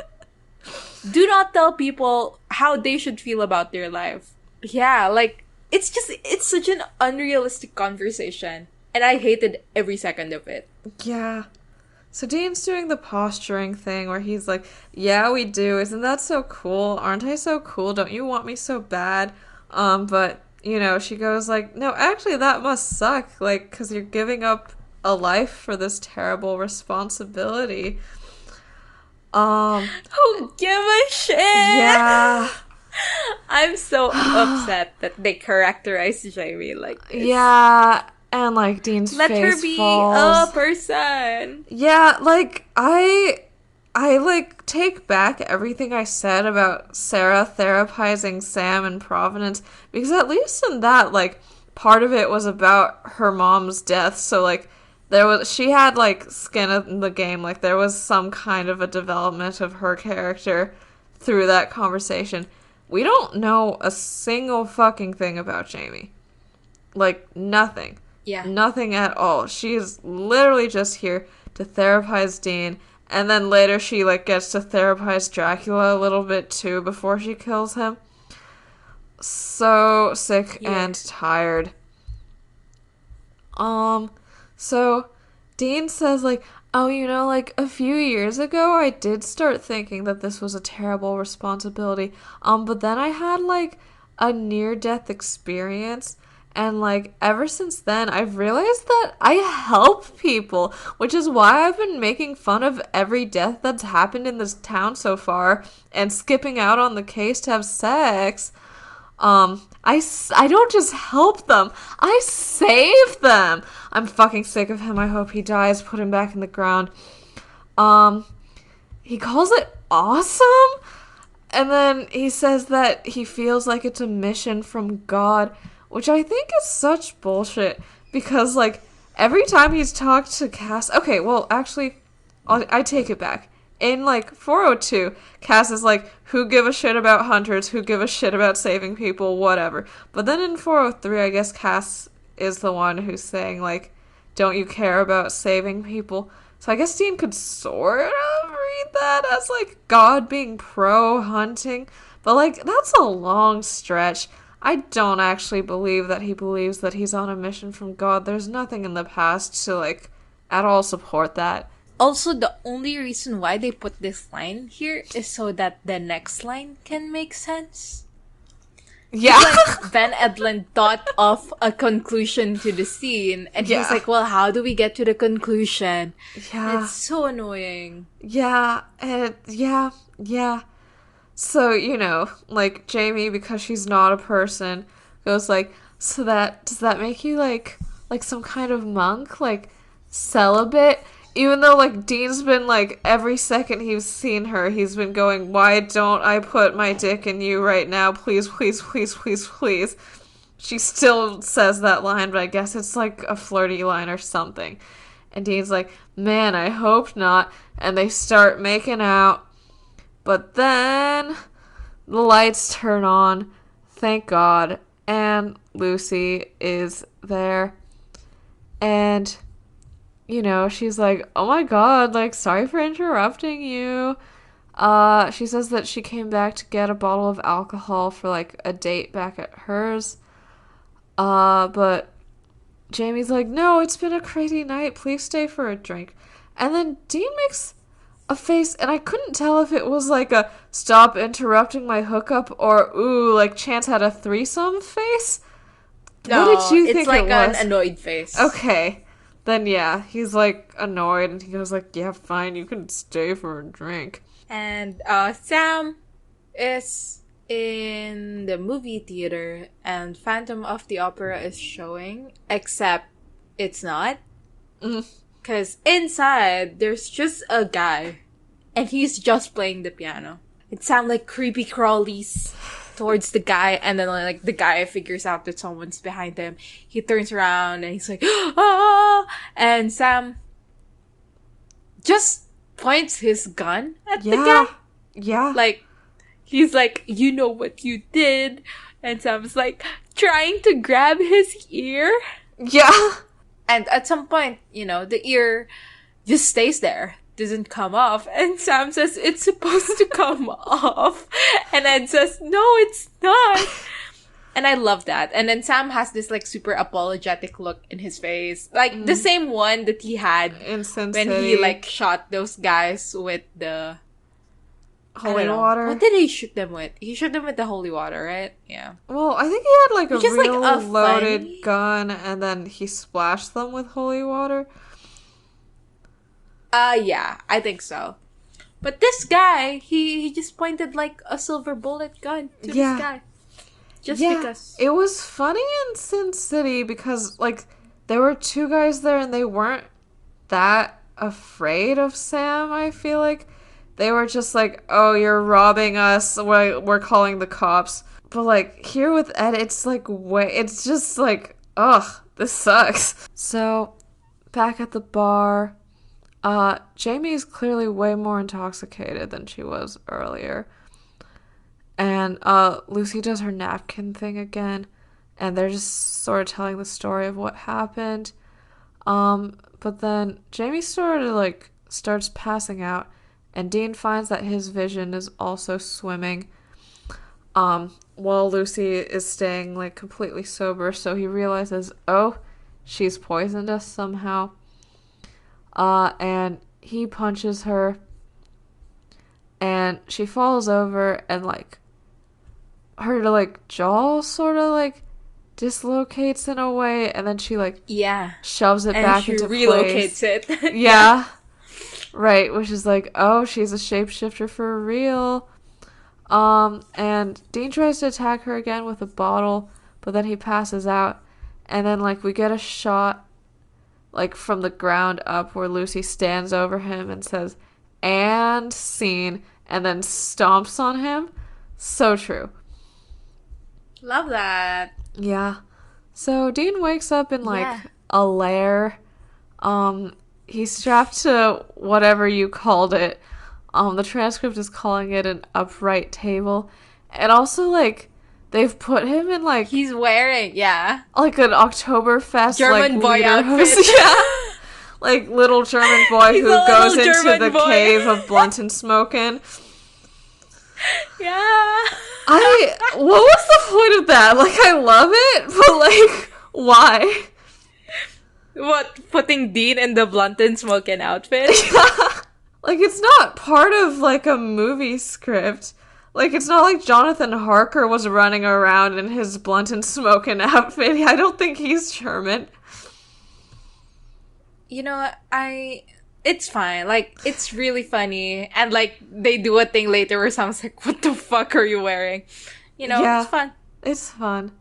Do not tell people how they should feel about their life. Yeah, like, it's such an unrealistic conversation. And I hated every second of it. Yeah. So Dean's doing the posturing thing where he's like, yeah, we do. Isn't that so cool? Aren't I so cool? Don't you want me so bad? But, she goes like, no, actually that must suck. Like, because you're giving up a life for this terrible responsibility. Who give a shit? Yeah. I'm so upset that they characterize Jamie like this. Yeah. And, like, Dean's Let face her be falls. a person. Yeah, like, I like, take back everything I said about Sarah therapizing Sam in Providence, because at least in that, like, part of it was about her mom's death, so, like, she had, like, skin in the game, like, there was some kind of a development of her character through that conversation. We don't know a single fucking thing about Jamie. Like, nothing. Yeah. Nothing at all. She is literally just here to therapize Dean, and then later she, like, gets to therapize Dracula a little bit too before she kills him. So sick and tired. So Dean says, like, oh, like, a few years ago I did start thinking that this was a terrible responsibility. But then I had, like, a near-death experience. And, like, ever since then, I've realized that I help people, which is why I've been making fun of every death that's happened in this town so far and skipping out on the case to have sex. I don't just help them, I save them. I'm fucking sick of him. I hope he dies. Put him back in the ground. He calls it awesome, and then he says that he feels like it's a mission from God, which I think is such bullshit, because, like, every time he's talked to Cass... Okay, well, actually, I take it back. In, like, 402, Cass is like, who give a shit about hunters, who give a shit about saving people, whatever. But then in 403, I guess Cass is the one who's saying, like, don't you care about saving people? So I guess Dean could sort of read that as, like, God being pro-hunting. But, like, that's a long stretch. I don't actually believe that he believes that he's on a mission from God. There's nothing in the past to, like, at all support that. Also, the only reason why they put this line here is so that the next line can make sense. Yeah. Like, Ben Edlund thought of a conclusion to the scene, and he's like, well, how do we get to the conclusion? Yeah. It's so annoying. Yeah. Yeah. So, like, Jamie, because she's not a person, goes like, does that make you, like some kind of monk? Like, celibate? even though, like, Dean's been, like, every second he's seen her, he's been going, why don't I put my dick in you right now? Please, please, please, please, please. She still says that line, but I guess it's, like, a flirty line or something. And Dean's like, man, I hope not. And they start making out. But then the lights turn on. Thank God. And Lucy is there. And, you know, she's like, oh my God, like, sorry for interrupting you. She says that she came back to get a bottle of alcohol for, like, a date back at hers. But Jamie's like, no, it's been a crazy night. Please stay for a drink. And then Dean makes a face, and I couldn't tell if it was like a stop interrupting my hookup or, ooh, like Chance had a threesome face. No, what did you think it's like it was? an annoyed face. Okay. Then, yeah, he's like annoyed, and he goes like, yeah, fine, you can stay for a drink. And Sam is in the movie theater, and Phantom of the Opera is showing, except it's not. Because inside, there's just a guy, and he's just playing the piano. It sounds like creepy crawlies towards the guy, and then like the guy figures out that someone's behind him. He turns around, and he's like, ah! And Sam just points his gun at the guy. Yeah. Like, he's like, you know what you did. And Sam's like, trying to grab his ear. Yeah. And at some point, you know, the ear just stays there. Doesn't come off. And Sam says, it's supposed to come off. And Ed says, no, it's not. And I love that. And then Sam has this, like, super apologetic look in his face. Like, the same one that he had in Sin when City. he, like, shot those guys with the holy water. What did he shoot them with? He shot them with the holy water, right? Yeah. Well, I think he had, like, a Just, real like, a loaded funny gun, and then he splashed them with holy water. Yeah, I think so. But this guy, he just pointed, like, a silver bullet gun to this guy. Just because. It was funny in Sin City because, like, there were two guys there and they weren't that afraid of Sam, I feel like. They were just like, oh, you're robbing us, we're calling the cops. But, like, here with Ed, it's like, it's just like, ugh, this sucks. So, back at the bar, Jamie is clearly way more intoxicated than she was earlier. And Lucy does her napkin thing again, and they're just sort of telling the story of what happened. But then Jamie sort of, like, starts passing out, and Dean finds that his vision is also swimming, while Lucy is staying, like, completely sober, so he realizes, oh, she's poisoned us somehow. And he punches her, and she falls over, and, like, her, like, jaw sort of, like, dislocates in a way, and then she, like, shoves it back into place. And she relocates it. Yeah. Right, which is like, oh, she's a shapeshifter for real. And Dean tries to attack her again with a bottle, but then he passes out, and then, like, we get a shot, like, from the ground up where Lucy stands over him and says, and scene, and then stomps on him. So true. Love that. Yeah. So Dean wakes up in, like, a lair. He's strapped to whatever you called it. The transcript is calling it an upright table. And also, like, they've put him in, like... He's wearing, like an Oktoberfest, German like, boy outfit. Like, little German boy who goes into the cave of blüntsmoken. What was the point of that? Like, I love it, but, like, why? What, putting Dean in the blüntsmoken outfit? Like, it's not part of, like, a movie script. Like, it's not like Jonathan Harker was running around in his blüntsmoken outfit. I don't think he's German. You know, it's fine. Like, it's really funny. And, like, they do a thing later where someone's like, what the fuck are you wearing? You know, it's fun. It's fun.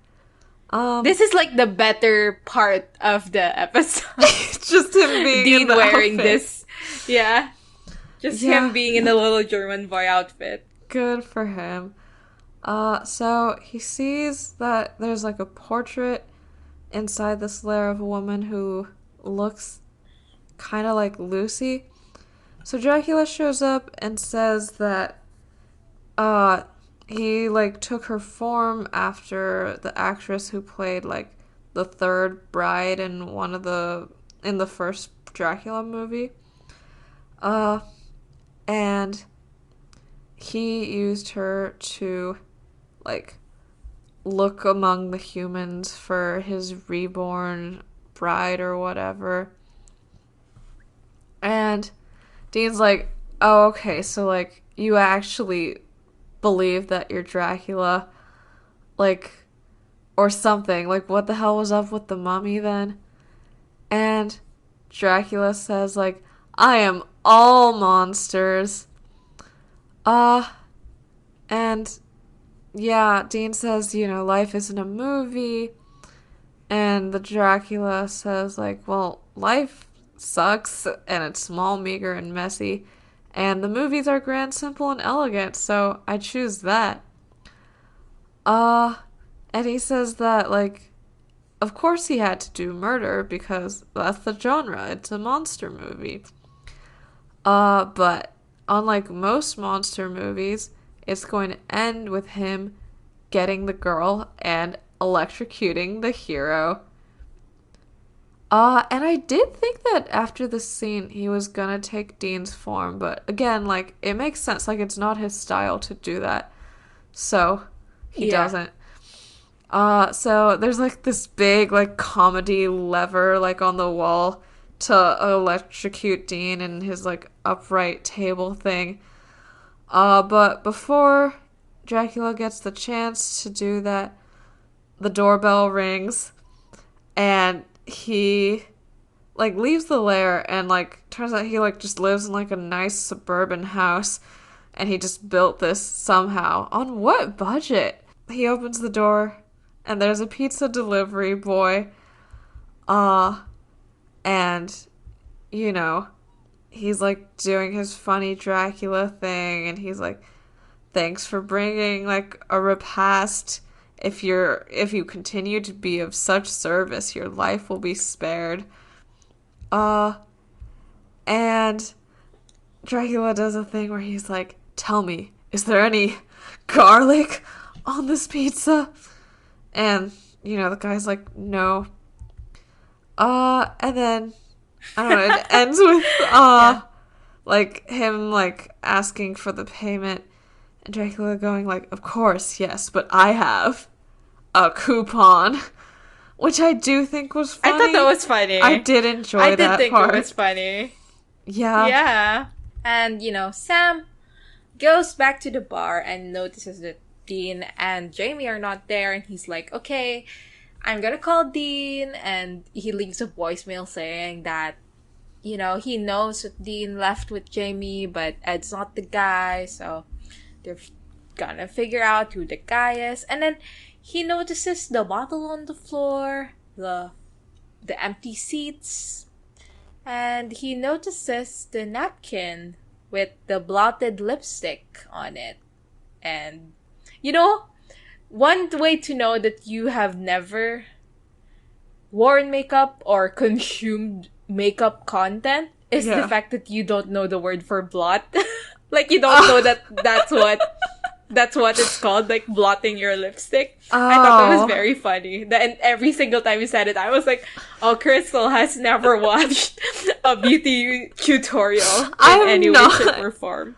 This is, like, the better part of the episode. It's just him being Dean in the wearing outfit. this Yeah. Just him being in the little German boy outfit. Good for him. So he sees that there's like a portrait inside this lair of a woman who looks kind of like Lucy. So Dracula shows up and says that he like took her form after the actress who played like the third bride in in the first Dracula movie. And he used her to like look among the humans for his reborn bride or whatever. And Dean's like, oh, okay, so like you actually believe that you're Dracula, like, or something. Like, what the hell was up with the mummy then? And Dracula says, like, I am all monsters. And yeah, Dean says, life isn't a movie. And the Dracula says, like, well, life sucks and it's small, meager, and messy. And the movies are grand, simple, and elegant, so I choose that. And he says that, like, of course he had to do murder because that's the genre. It's a monster movie. But unlike most monster movies, it's going to end with him getting the girl and electrocuting the hero. And I did think that after the scene he was gonna take Dean's form, but again, like, it makes sense. Like, it's not his style to do that. So, he doesn't. So there's, like, this big, like, comedy lever, like, on the wall to electrocute Dean and his, like, upright table thing. But before Dracula gets the chance to do that, the doorbell rings, and he, like, leaves the lair, and, like, turns out he, like, just lives in, like, a nice suburban house, and he just built this somehow. On what budget? He opens the door, and there's a pizza delivery boy, and, he's, like, doing his funny Dracula thing, and he's like, thanks for bringing, like, a repast. If you continue to be of such service, your life will be spared. And Dracula does a thing where he's like, tell me, is there any garlic on this pizza? And, the guy's like, no. And then, I don't know, it ends with, like, him, like, asking for the payment, and Dracula going like, of course, yes, but I have a coupon, which I do think was funny. I thought that was funny. I did enjoy that part. I did think it was funny. Yeah. Yeah. And, Sam goes back to the bar and notices that Dean and Jamie are not there, and he's like, okay, I'm gonna call Dean, and he leaves a voicemail saying that, he knows that Dean left with Jamie, but Ed's not the guy, so they're gonna figure out who the guy is. And then he notices the bottle on the floor, the empty seats, and he notices the napkin with the blotted lipstick on it. And, one way to know that you have never worn makeup or consumed makeup content is the fact that you don't know the word for blot. Like, you don't know that's what it's called, like, blotting your lipstick. I thought that was very funny. And every single time you said it, I was like, oh, Crystal has never watched a beauty tutorial in any way, shape, or form.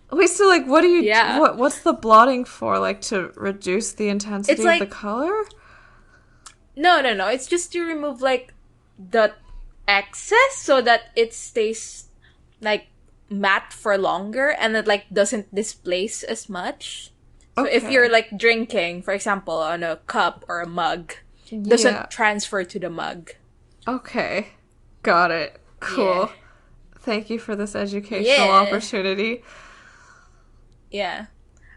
Wait, so, like, what do you do? What's the blotting for? Like, to reduce the intensity of the color? No. It's just to remove, like, the excess so that it stays, like, matte for longer, and it, like, doesn't displace as much. So if you're, like, drinking, for example, on a cup or a mug, it doesn't transfer to the mug. Okay. Got it. Cool. Yeah. Thank you for this educational opportunity. Yeah.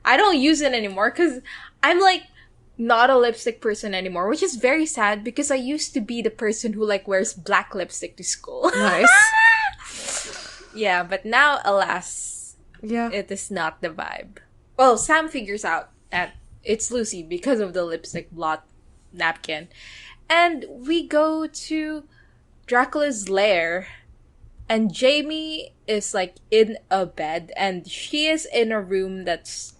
I don't use it anymore because I'm, like, not a lipstick person anymore, which is very sad because I used to be the person who, like, wears black lipstick to school. Nice. Yeah, but now, alas, Yeah. it is not the vibe. Well, Sam figures out that it's Lucy because of the lipstick blot napkin. And we go to Dracula's lair, and Jamie is like in a bed, and she is in a room that's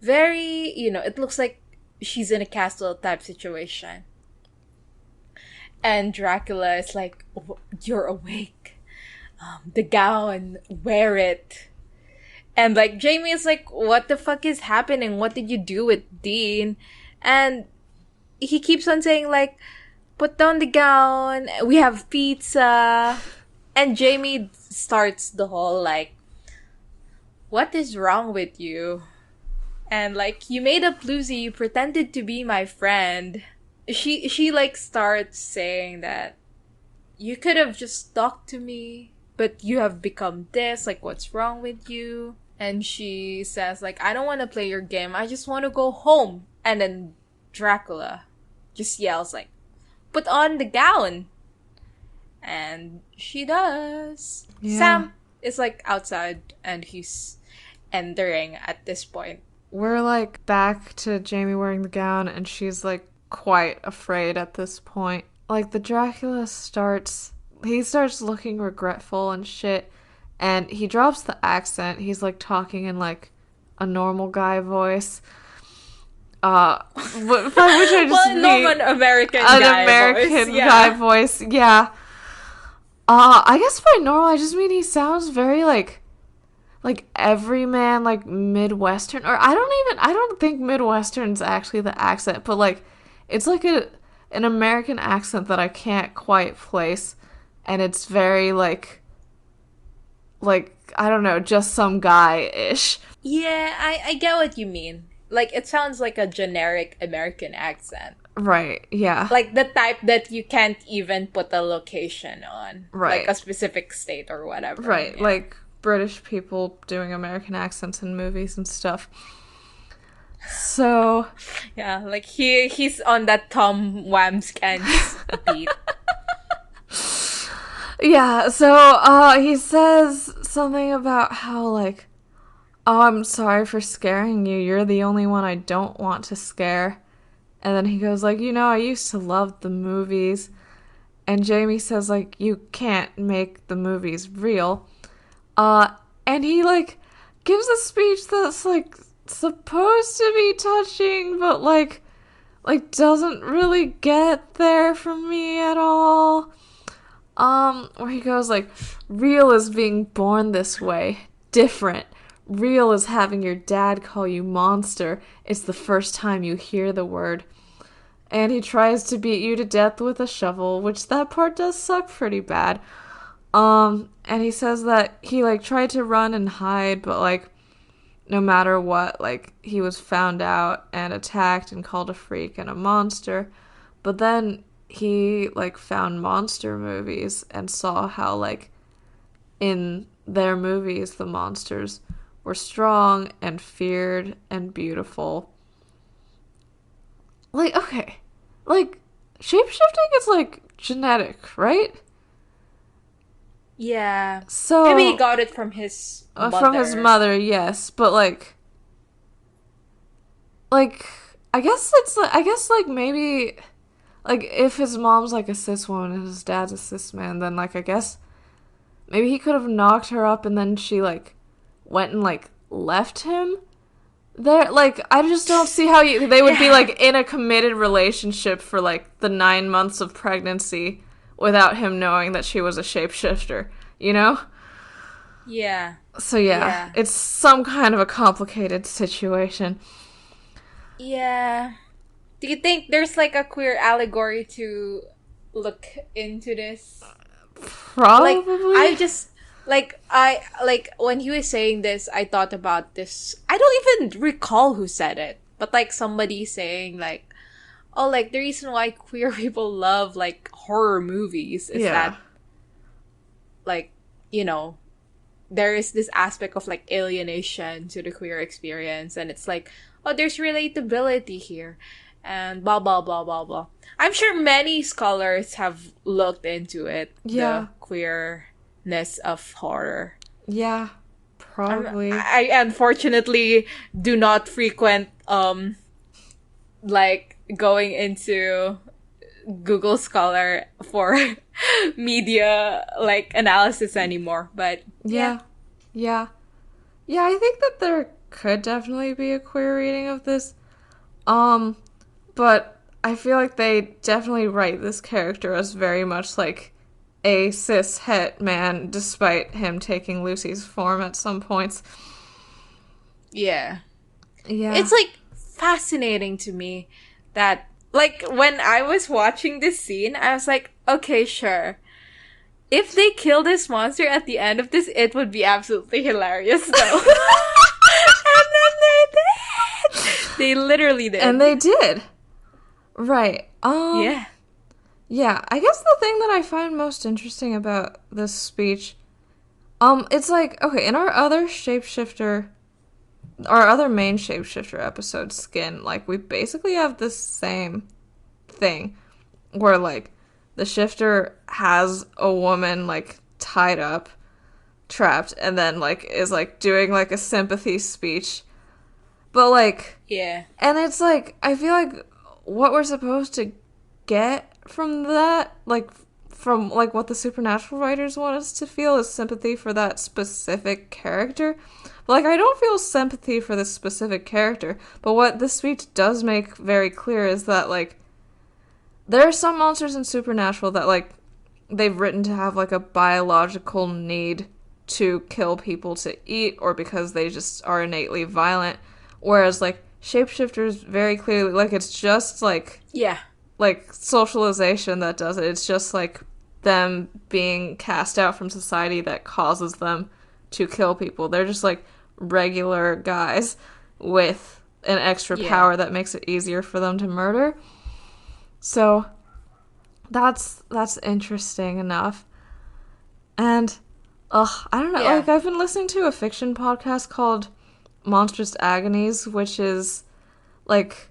very, it looks like she's in a castle type situation. And Dracula is like, "You're awake. The gown, wear it." And like Jamie is like, "What the fuck is happening? What did you do with Dean?" And he keeps on saying like, "Put down the gown. We have pizza." And Jamie starts the whole like, "What is wrong with you?" And like, "You made up Lucy. You pretended to be my friend." She like starts saying that you could have just talked to me, but you have become this. Like, what's wrong with you? And she says like, "I don't want to play your game. I just want to go home." And then Dracula just yells like, "Put on the gown." And she does. Yeah. Sam is like outside and he's entering at this point. We're like back to Jamie wearing the gown, and she's like quite afraid at this point. Like the Dracula starts looking regretful and shit, and he drops the accent. He's like talking in like a normal guy voice. By which I just mean normal American guy voice. Yeah. I guess by normal I just mean he sounds very like everyman, like Midwestern, or I don't think Midwestern's actually the accent, but like it's like an American accent that I can't quite place, and it's very like I don't know, just some guy-ish. Yeah, I get what you mean. Like, it sounds like a generic American accent. Right, yeah. Like the type that you can't even put a location on. Right. Like a specific state or whatever. Right, yeah. like British people doing American accents in movies and stuff. So yeah, like he's on that Tom Wamscans beat. Yeah, so he says something about how like, "Oh, I'm sorry for scaring you. You're the only one I don't want to scare." And then he goes like, "I used to love the movies." And Jamie says like, "You can't make the movies real." And he like gives a speech that's like supposed to be touching, but like doesn't really get there for me at all. Where he goes like, "Real is being born this way. Different. Real is having your dad call you monster. It's the first time you hear the word." And he tries to beat you to death with a shovel, which that part does suck pretty bad. And he says that he like tried to run and hide, but like no matter what, like he was found out and attacked and called a freak and a monster. But then he like found monster movies and saw how like in their movies the monsters were strong and feared and beautiful. Like, okay, like shapeshifting is like genetic, right? Yeah. So maybe he got it from his mother. From his mother, yes, but like I guess maybe like if his mom's like a cis woman and his dad's a cis man, then like I guess maybe he could have knocked her up and then she like went and like left him there. Like I just don't see how they would be like in a committed relationship for like the 9 months of pregnancy without him knowing that she was a shapeshifter, you know? Yeah. So yeah, it's some kind of a complicated situation. Yeah. Do you think there's like a queer allegory to look into this? Probably. I when he was saying this, I thought about this. I don't even recall who said it, but like somebody saying like, "Oh, like the reason why queer people love like horror movies is that like, there is this aspect of like alienation to the queer experience, and it's like, oh, there's relatability here." And blah, blah, blah, blah, blah. I'm sure many scholars have looked into it. Yeah. The queerness of horror. Yeah, probably. I unfortunately do not frequent like going into Google Scholar for media like analysis anymore. But yeah. Yeah, yeah. Yeah, I think that there could definitely be a queer reading of this. Um, but I feel like they definitely write this character as very much like a cis het man, despite him taking Lucy's form at some points. Yeah. Yeah. It's like fascinating to me that like when I was watching this scene, I was like, okay, sure. If they kill this monster at the end of this, it would be absolutely hilarious though. And then they did. They literally did. And they did. Right. Yeah. Yeah, I guess the thing that I find most interesting about this speech, it's like, okay, in our other main shapeshifter episode, Skin, like, we basically have the same thing, where, like, the shifter has a woman, like, tied up, trapped, and then, like, is, like, doing, like, a sympathy speech. But, like, Yeah. and it's, like, I feel like what we're supposed to get from that, like, from, like, what the supernatural writers want us to feel is sympathy for that specific character. But, like, I don't feel sympathy for this specific character, but what this speech does make very clear is that, like, there are some monsters in Supernatural that, like, they've written to have, like, a biological need to kill people to eat, or because they just are innately violent. Whereas, like, shapeshifters very clearly, like, it's just, Yeah. like, socialization that does it. It's just, like, them being cast out from society that causes them to kill people. They're just, like, regular guys with an extra power that makes it easier for them to murder. So that's interesting enough. And I don't know, like, I've been listening to a fiction podcast called Monstrous Agonies, which is like,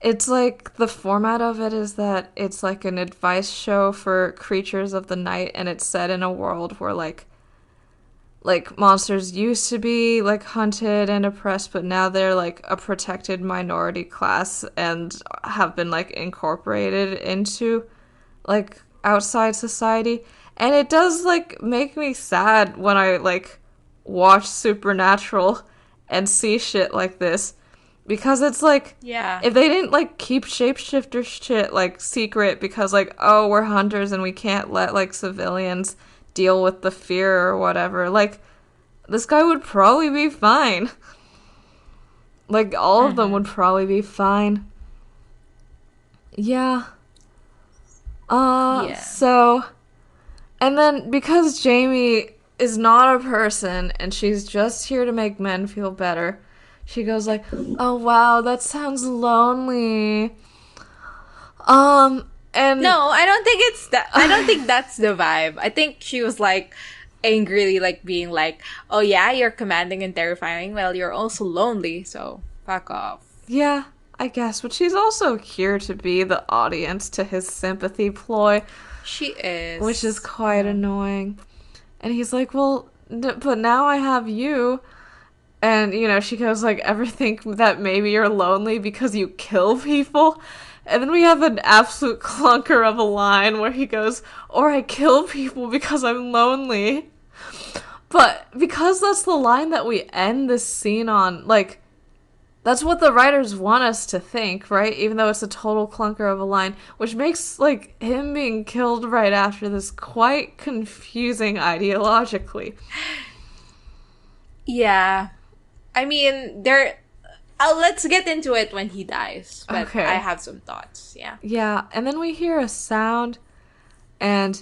it's like, the format of it is that it's like an advice show for creatures of the night, and it's set in a world where like monsters used to be like hunted and oppressed, but now they're like a protected minority class and have been like incorporated into like outside society. And it does like make me sad when I like watch Supernatural and see shit like this, because it's like, if they didn't like keep shapeshifter shit like secret because like, oh, we're hunters and we can't let like civilians deal with the fear or whatever, like, this guy would probably be fine. Like, all of them would probably be fine. Yeah. So, and then because Jamie is not a person and she's just here to make men feel better, she goes like, oh wow, that sounds lonely. And No, I don't think it's that. I don't think that's the vibe. I think she was like angrily like being like, oh yeah, you're commanding and terrifying. Well, you're also lonely, so fuck off. Yeah, I guess. But she's also here to be the audience to his sympathy ploy. She is. Which is quite annoying. And he's like, well, but now I have you. And, you know, she goes like, ever think that maybe you're lonely because you kill people? And then we have an absolute clunker of a line where he goes, or I kill people because I'm lonely. But because that's the line that we end this scene on, like, that's what the writers want us to think, right? Even though it's a total clunker of a line, which makes, like, him being killed right after this quite confusing ideologically. Yeah. I mean, let's get into it when he dies. But Okay. I have some thoughts, yeah. Yeah, and then we hear a sound, and,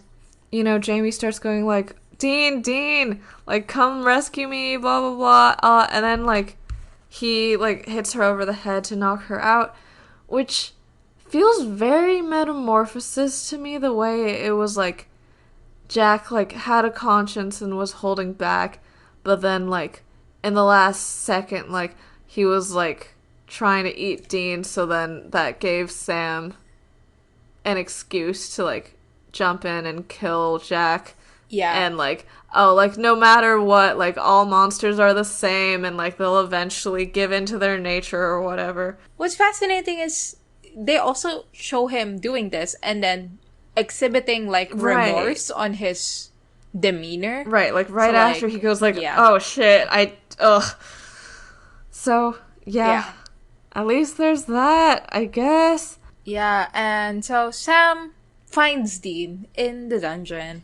you know, Jamie starts going, like, Dean, like, come rescue me, blah, blah, blah. And then, like, he, like, hits her over the head to knock her out, which feels very Metamorphosis to me, the way it was, like, Jack, like, had a conscience and was holding back, but then, like, in the last second, like, he was, like, trying to eat Dean, so then that gave Sam an excuse to, like, jump in and kill Jack. Yeah. And, like, oh, like, no matter what, like, all monsters are the same, and, like, they'll eventually give into their nature or whatever. What's fascinating is they also show him doing this and then exhibiting like Right. remorse on his demeanor. Right, like, right So, after like, he goes, like, yeah. oh, shit, ugh. So, Yeah. at least there's that, I guess. Yeah, and so Sam finds Dean in the dungeon.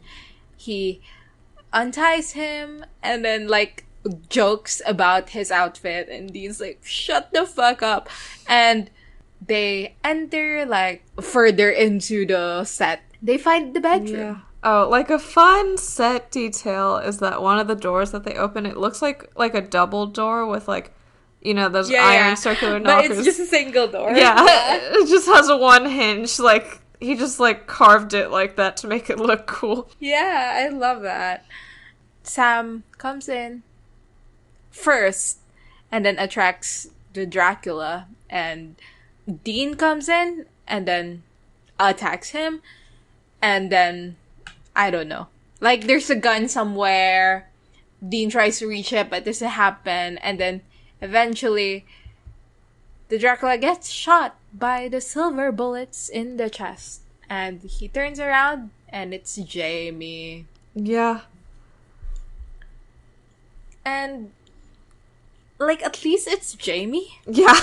He unties him and then like jokes about his outfit, and Dean's like, shut the fuck up. And they enter like further into the set. They find the bedroom. Yeah. Oh, like a fun set detail is that one of the doors that they open, it looks like a double door with like, you know, those iron circular knockers. But it's just a single door. Yeah, it just has a one hinge. Like, he just like carved it like that to make it look cool. Yeah, I love that. Sam comes in first and then attracts the Dracula, and Dean comes in and then attacks him, and then I don't know. Like, there's a gun somewhere. Dean tries to reach it, but doesn't happen, and then eventually the Dracula gets shot by the silver bullets in the chest, and he turns around and it's Jamie. Yeah. And like, at least it's Jamie. Yeah.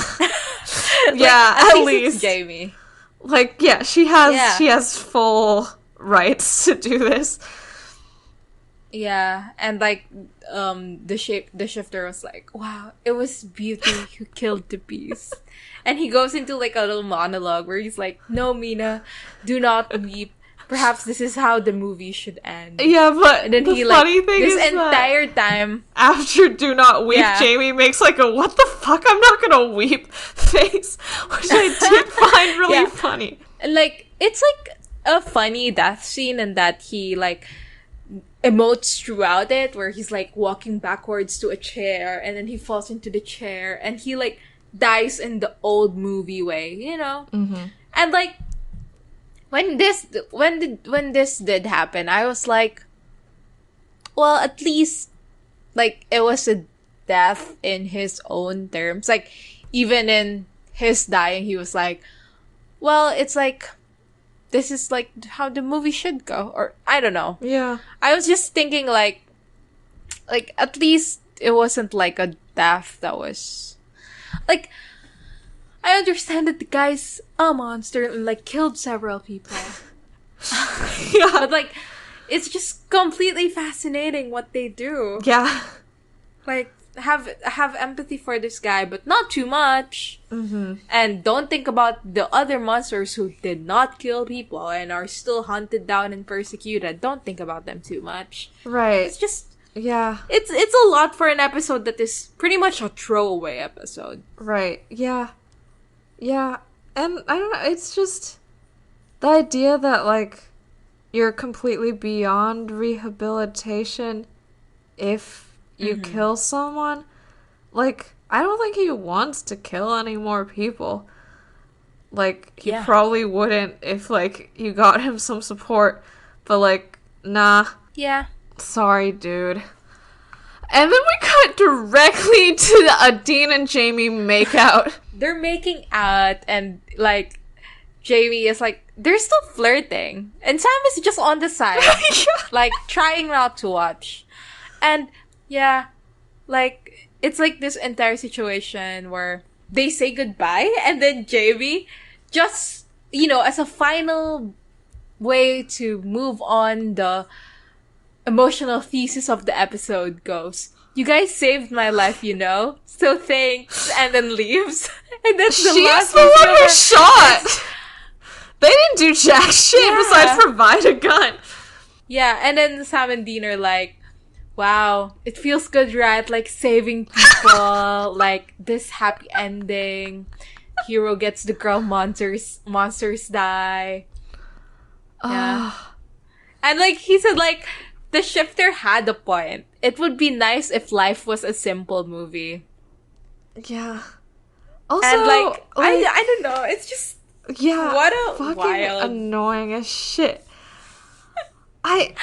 Like, yeah, at least it's Jamie. Like, yeah, she has full rights to do this. Yeah, and like the shifter was like, wow, it was Beauty who killed the beast. And he goes into like a little monologue where he's like, no, Mina, do not weep. Perhaps this is how the movie should end. Yeah, but and then the he funny like thing this is entire time after "Do Not Weep," Yeah. Jamie makes like a "What the fuck? I'm not gonna weep" face, which I did find really Yeah. funny. And like, it's like a funny death scene, and that he like emotes throughout it, where he's like walking backwards to a chair and then he falls into the chair and he like dies in the old movie way, you know. Mm-hmm. And like, when this did happen, I was like, well, at least like it was a death in his own terms. Like, even in his dying, he was like, well, it's like, this is like how the movie should go, or I don't know. Yeah. I was just thinking like at least it wasn't like a death that was like, I understand that the guy's a monster and like killed several people. Yeah. But like, it's just completely fascinating what they do. Yeah. Like, have empathy for this guy, but not too much. Mm-hmm. And don't think about the other monsters who did not kill people and are still hunted down and persecuted. Don't think about them too much. Right. It's just, Yeah. it's a lot for an episode that is pretty much a throwaway episode. Right. Yeah. Yeah. And I don't know, it's just the idea that like you're completely beyond rehabilitation if you kill someone. Like, I don't think he wants to kill any more people. Like, he Yeah. probably wouldn't if like you got him some support. But like, nah. Yeah. Sorry, dude. And then we cut directly to a Dean and Jamie makeout. They're making out, and like, Jamie is like, they're still flirting. And Sam is just on the side, like, trying not to watch. And yeah, like, it's like this entire situation where they say goodbye, and then Jamie just, you know, as a final way to move on, the emotional thesis of the episode goes, you guys saved my life, you know? So thanks. And then leaves. And that's the She's last the one who ever- shot! They didn't do jack shit besides provide a gun. Yeah, and then Sam and Dean are like, wow, it feels good, right? Like, saving people, like, this happy ending. Hero gets the girl, monsters die. Yeah. And like, he said, like, the shifter had a point. It would be nice if life was a simple movie. Yeah. Also, And like, I don't know, it's just, yeah, what a fucking wild... annoying as shit. I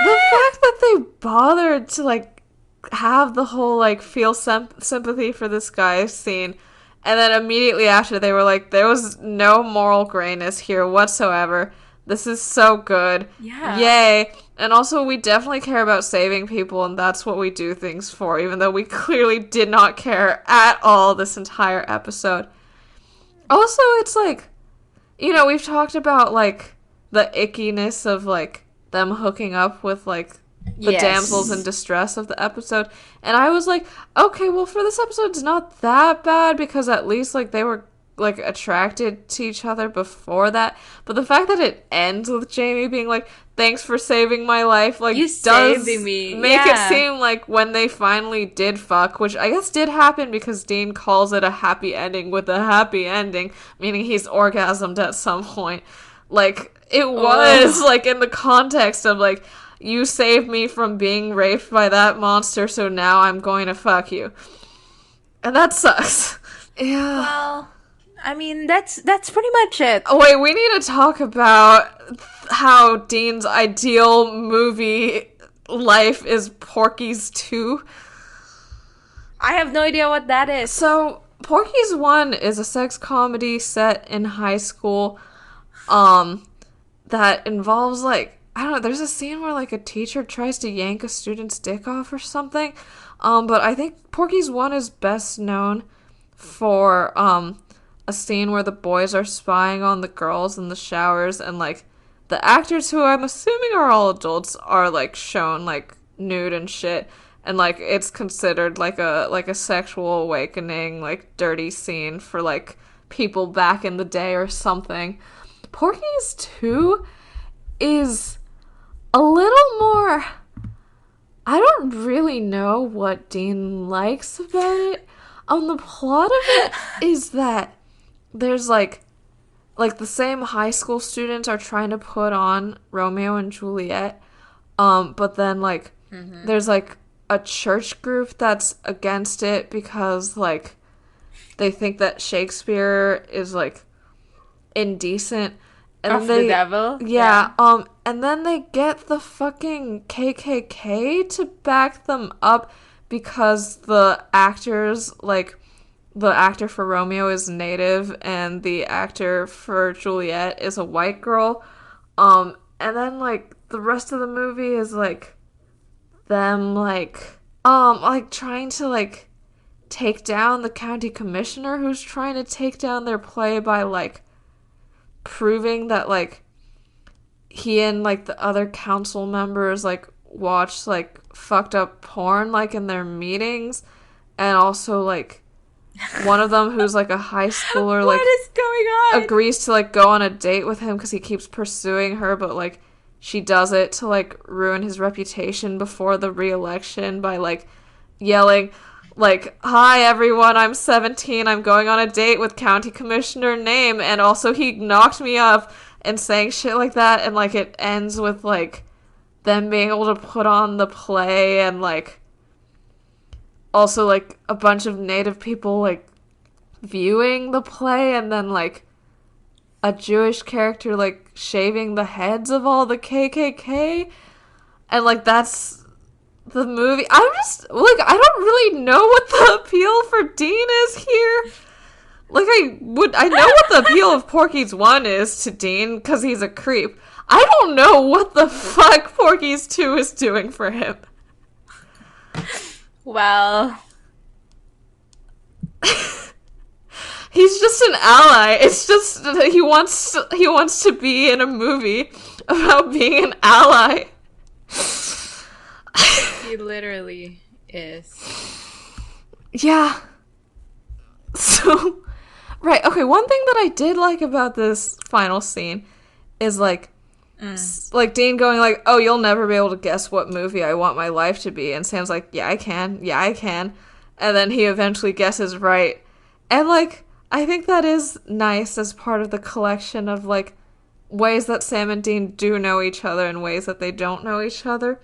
The fact that they bothered to, like, have the whole, like, feel sympathy for this guy scene, and then immediately after they were like, there was no moral grayness here whatsoever. This is so good. Yeah. Yay. And also, we definitely care about saving people, and that's what we do things for, even though we clearly did not care at all this entire episode. Also, it's like, you know, we've talked about, like, the ickiness of, like, them hooking up with, like, the damsels in distress of the episode. And I was like, okay, well, for this episode, it's not that bad because at least, like, they were, like, attracted to each other before that. But the fact that it ends with Jamie being like, thanks for saving my life, like, You does saved me. make it Yeah. seem like when they finally did fuck, which I guess did happen because Dean calls it a happy ending with a happy ending, meaning he's orgasmed at some point. Like, it was, like, in the context of, like, you saved me from being raped by that monster, so now I'm going to fuck you. And that sucks. Yeah. Well, I mean, that's pretty much it. Oh, wait, we need to talk about how Dean's ideal movie life is Porky's 2. I have no idea what that is. So, Porky's 1 is a sex comedy set in high school, that involves, like, I don't know, there's a scene where, like, a teacher tries to yank a student's dick off or something, but I think Porky's 1 is best known for, a scene where the boys are spying on the girls in the showers, and, like, the actors, who I'm assuming are all adults, are, like, shown, like, nude and shit, and, like, it's considered, like a sexual awakening, like, dirty scene for, like, people back in the day or something. Porky's 2 is a little more... I don't really know what Dean likes about it. The plot of it is that there's, like, the same high school students are trying to put on Romeo and Juliet, but then, like, there's, like, a church group that's against it because, like, they think that Shakespeare is, like, indecent. And Of the devil? Yeah, and then they get the fucking KKK to back them up because the actors, like, the actor for Romeo is native and the actor for Juliet is a white girl. And then, like, the rest of the movie is, like, them, like, trying to, like, take down the county commissioner who's trying to take down their play by, like, proving that, like, he and, like, the other council members, like, watch, like, fucked up porn, like, in their meetings, and also, like, one of them, who's, like, a high schooler, like, what is going on? agrees to, like, go on a date with him because he keeps pursuing her, but, like, she does it to, like, ruin his reputation before the re-election by, like, yelling, like, hi everyone, I'm 17, I'm going on a date with county commissioner name, and also he knocked me up, and saying shit like that, and, like, it ends with, like, them being able to put on the play, and, like, also, like, a bunch of native people, like, viewing the play, and then, like, a Jewish character, like, shaving the heads of all the KKK, and, like, that's the movie. I'm just, like, I don't really know what the appeal for Dean is here. Like, I know what the appeal of Porky's 1 is to Dean, because he's a creep. I don't know what the fuck Porky's 2 is doing for him. Well, he's just an ally. It's just he wants to be in a movie about being an ally. he literally is. Yeah. So, right, okay, one thing that I did like about this final scene is, like, like, Dean going, like, oh, you'll never be able to guess what movie I want my life to be, and Sam's like, yeah, I can, and then he eventually guesses right, and, like, I think that is nice as part of the collection of, like, ways that Sam and Dean do know each other and ways that they don't know each other.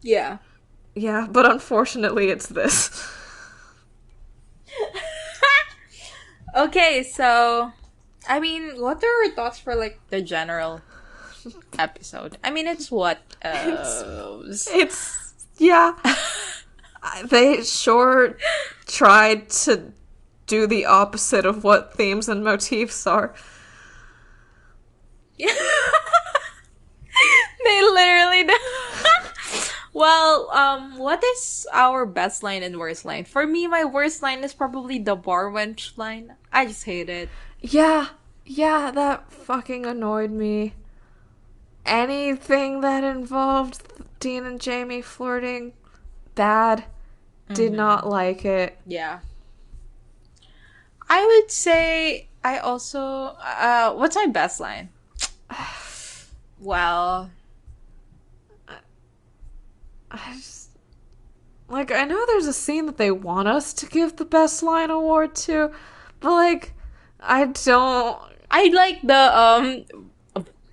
Yeah. Yeah, but unfortunately it's this. Okay, so, I mean, what are your thoughts for, like, the general episode. I mean, it's what yeah. They sure tried to do the opposite of what themes and motifs are. They literally do. Well, what is our best line and worst line? For me, my worst line is probably the bar wench line. I just hate it. Yeah, that fucking annoyed me. Anything that involved Dean and Jamie flirting, bad. Did not like it. Yeah. I would say I also... what's my best line? Well... I know there's a scene that they want us to give the best line award to, but, I don't... I like the,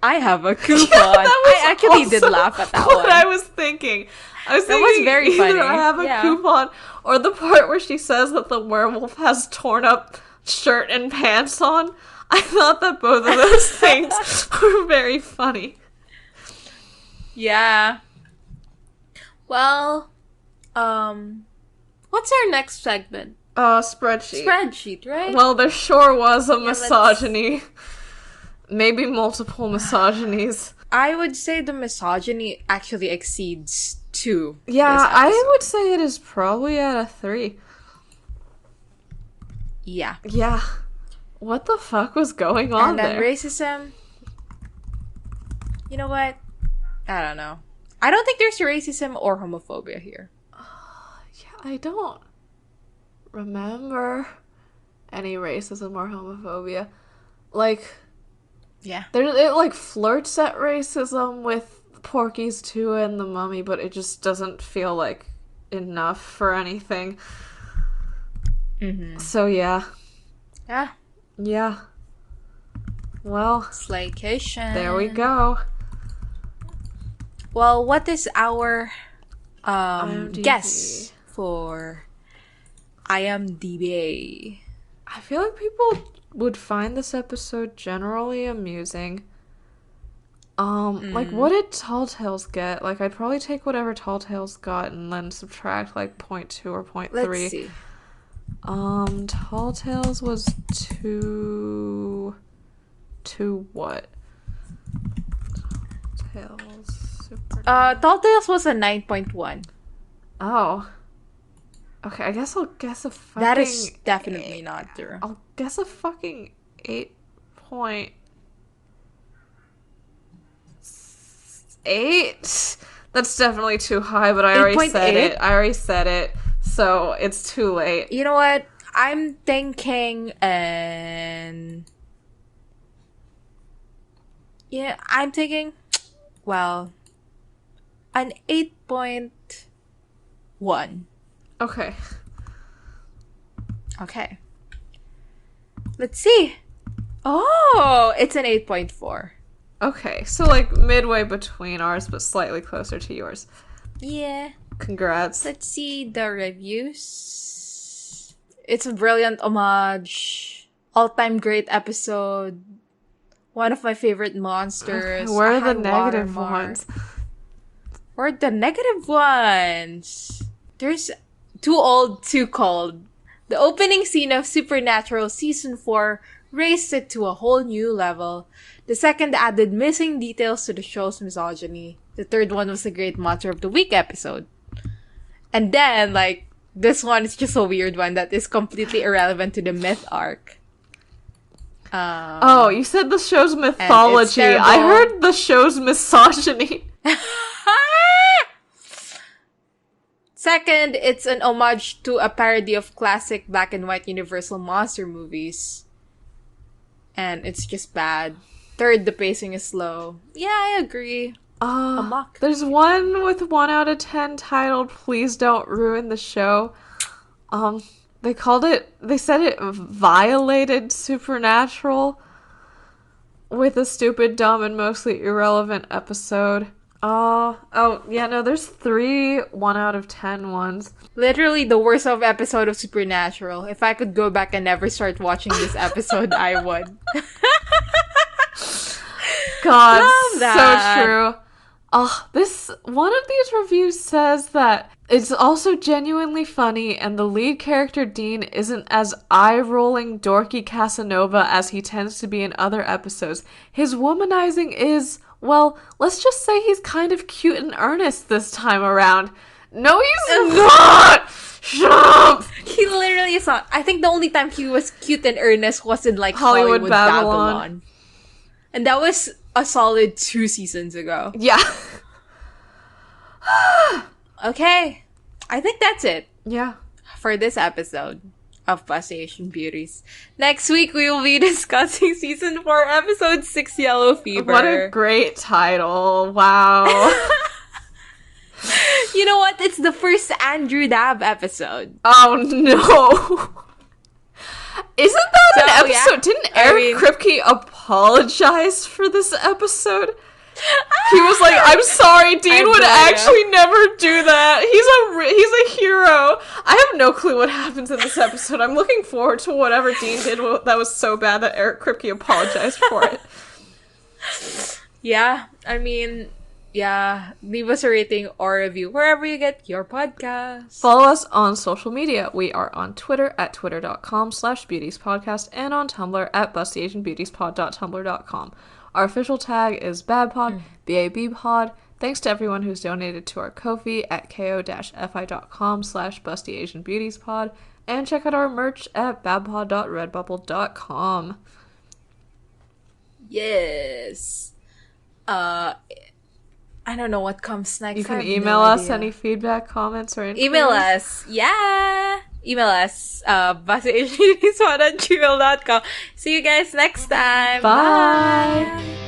I have a coupon. Yeah, I actually did laugh at that what one. I was thinking. That was very funny. I have a coupon, or the part where she says that the werewolf has torn up shirt and pants on. I thought that both of those things were very funny. Yeah. Well, what's our next segment? Spreadsheet. Spreadsheet, right? Well, there sure was a misogyny. Maybe multiple misogynies. I would say the misogyny actually exceeds 2. Yeah, I would say it is probably at a 3. Yeah. Yeah. What the fuck was going on there? And then racism. You know what? I don't know. I don't think there's racism or homophobia here. Yeah, I don't remember any racism or homophobia. Yeah. It flirts at racism with Porky's too and the Mummy, but it just doesn't feel like enough for anything. Mm-hmm. So yeah. Yeah. Yeah. Well, Slaycation. There we go. Well, what is our IMDb. guess for IMDb? I feel like people would find this episode generally amusing. What did Tall Tales get? I'd probably take whatever Tall Tales got and then subtract 0.2 or 0.3. Let's see. Tall Tales was 2 what? Tall Tales was a 9.1. Oh. Okay, I guess I'll guess a fucking... That is definitely not true. I'll guess a fucking 8.8. That's definitely too high, but I already said it. So it's too late. You know what? I'm thinking well, an 8.1. Okay. Okay. Let's see. Oh, it's an 8.4. Okay, so midway between ours, but slightly closer to yours. Yeah. Congrats. Let's see the reviews. It's a brilliant homage. All-time great episode. One of my favorite monsters. Okay, where are the negative ones? Where are the negative ones? There's Too Old, Too Cold. The opening scene of Supernatural Season 4 raised it to a whole new level. The second added missing details to the show's misogyny. The third one was a great Monster of the Week episode. And then, this one is just a weird one that is completely irrelevant to the myth arc. You said the show's mythology. I heard the show's misogyny. Second, it's an homage to a parody of classic black and white Universal monster movies. And it's just bad. Third, the pacing is slow. Yeah, I agree. There's one with 1 out of 10 titled Please Don't Ruin the Show. They said it violated Supernatural with a stupid, dumb, and mostly irrelevant episode. There's 3 1 out of 10 ones. Literally the worst of episode of Supernatural. If I could go back and never start watching this episode, I would. God, Love that. so true. Oh, this one of these reviews says that it's also genuinely funny, and the lead character Dean isn't as eye-rolling, dorky Casanova as he tends to be in other episodes. His womanizing is, well, let's just say he's kind of cute and earnest this time around. No, he's not. Shut up. He literally is not. I think the only time he was cute and earnest was in like Hollywood Babylon. And that was a solid 2 seasons ago. Yeah. Okay. I think that's it Yeah. for this episode of Busty Asian Beauties. Next week, we will be discussing season 4, episode 6, Yellow Fever. What a great title. Wow. You know what? It's the first Andrew Dab episode. Oh, no. Isn't that an episode? Yeah. Didn't Eric Kripke apologize for this episode? He was like, I'm sorry, Dean would actually never do that. He's a hero. I have no clue what happens in this episode. I'm looking forward to whatever Dean did that was so bad that Eric Kripke apologized for it. Yeah, I mean, yeah, leave us a rating or review wherever you get your podcast. Follow us on social media. We are on Twitter at twitter.com/beautiespodcast and on Tumblr at bustyasianbeautiespod.tumblr.com. Our official tag is BABPOD, BABPod. Thanks to everyone who's donated to our Ko-fi at ko-fi.com/bustyasianbeautiespod. And check out our merch at babpod.redbubble.com. Yes. I don't know what comes next. You can email us any feedback, comments, or inquiries. Email us. Yeah. Email us. bustyasianbeautiespod@gmail.com. See you guys next time. Bye.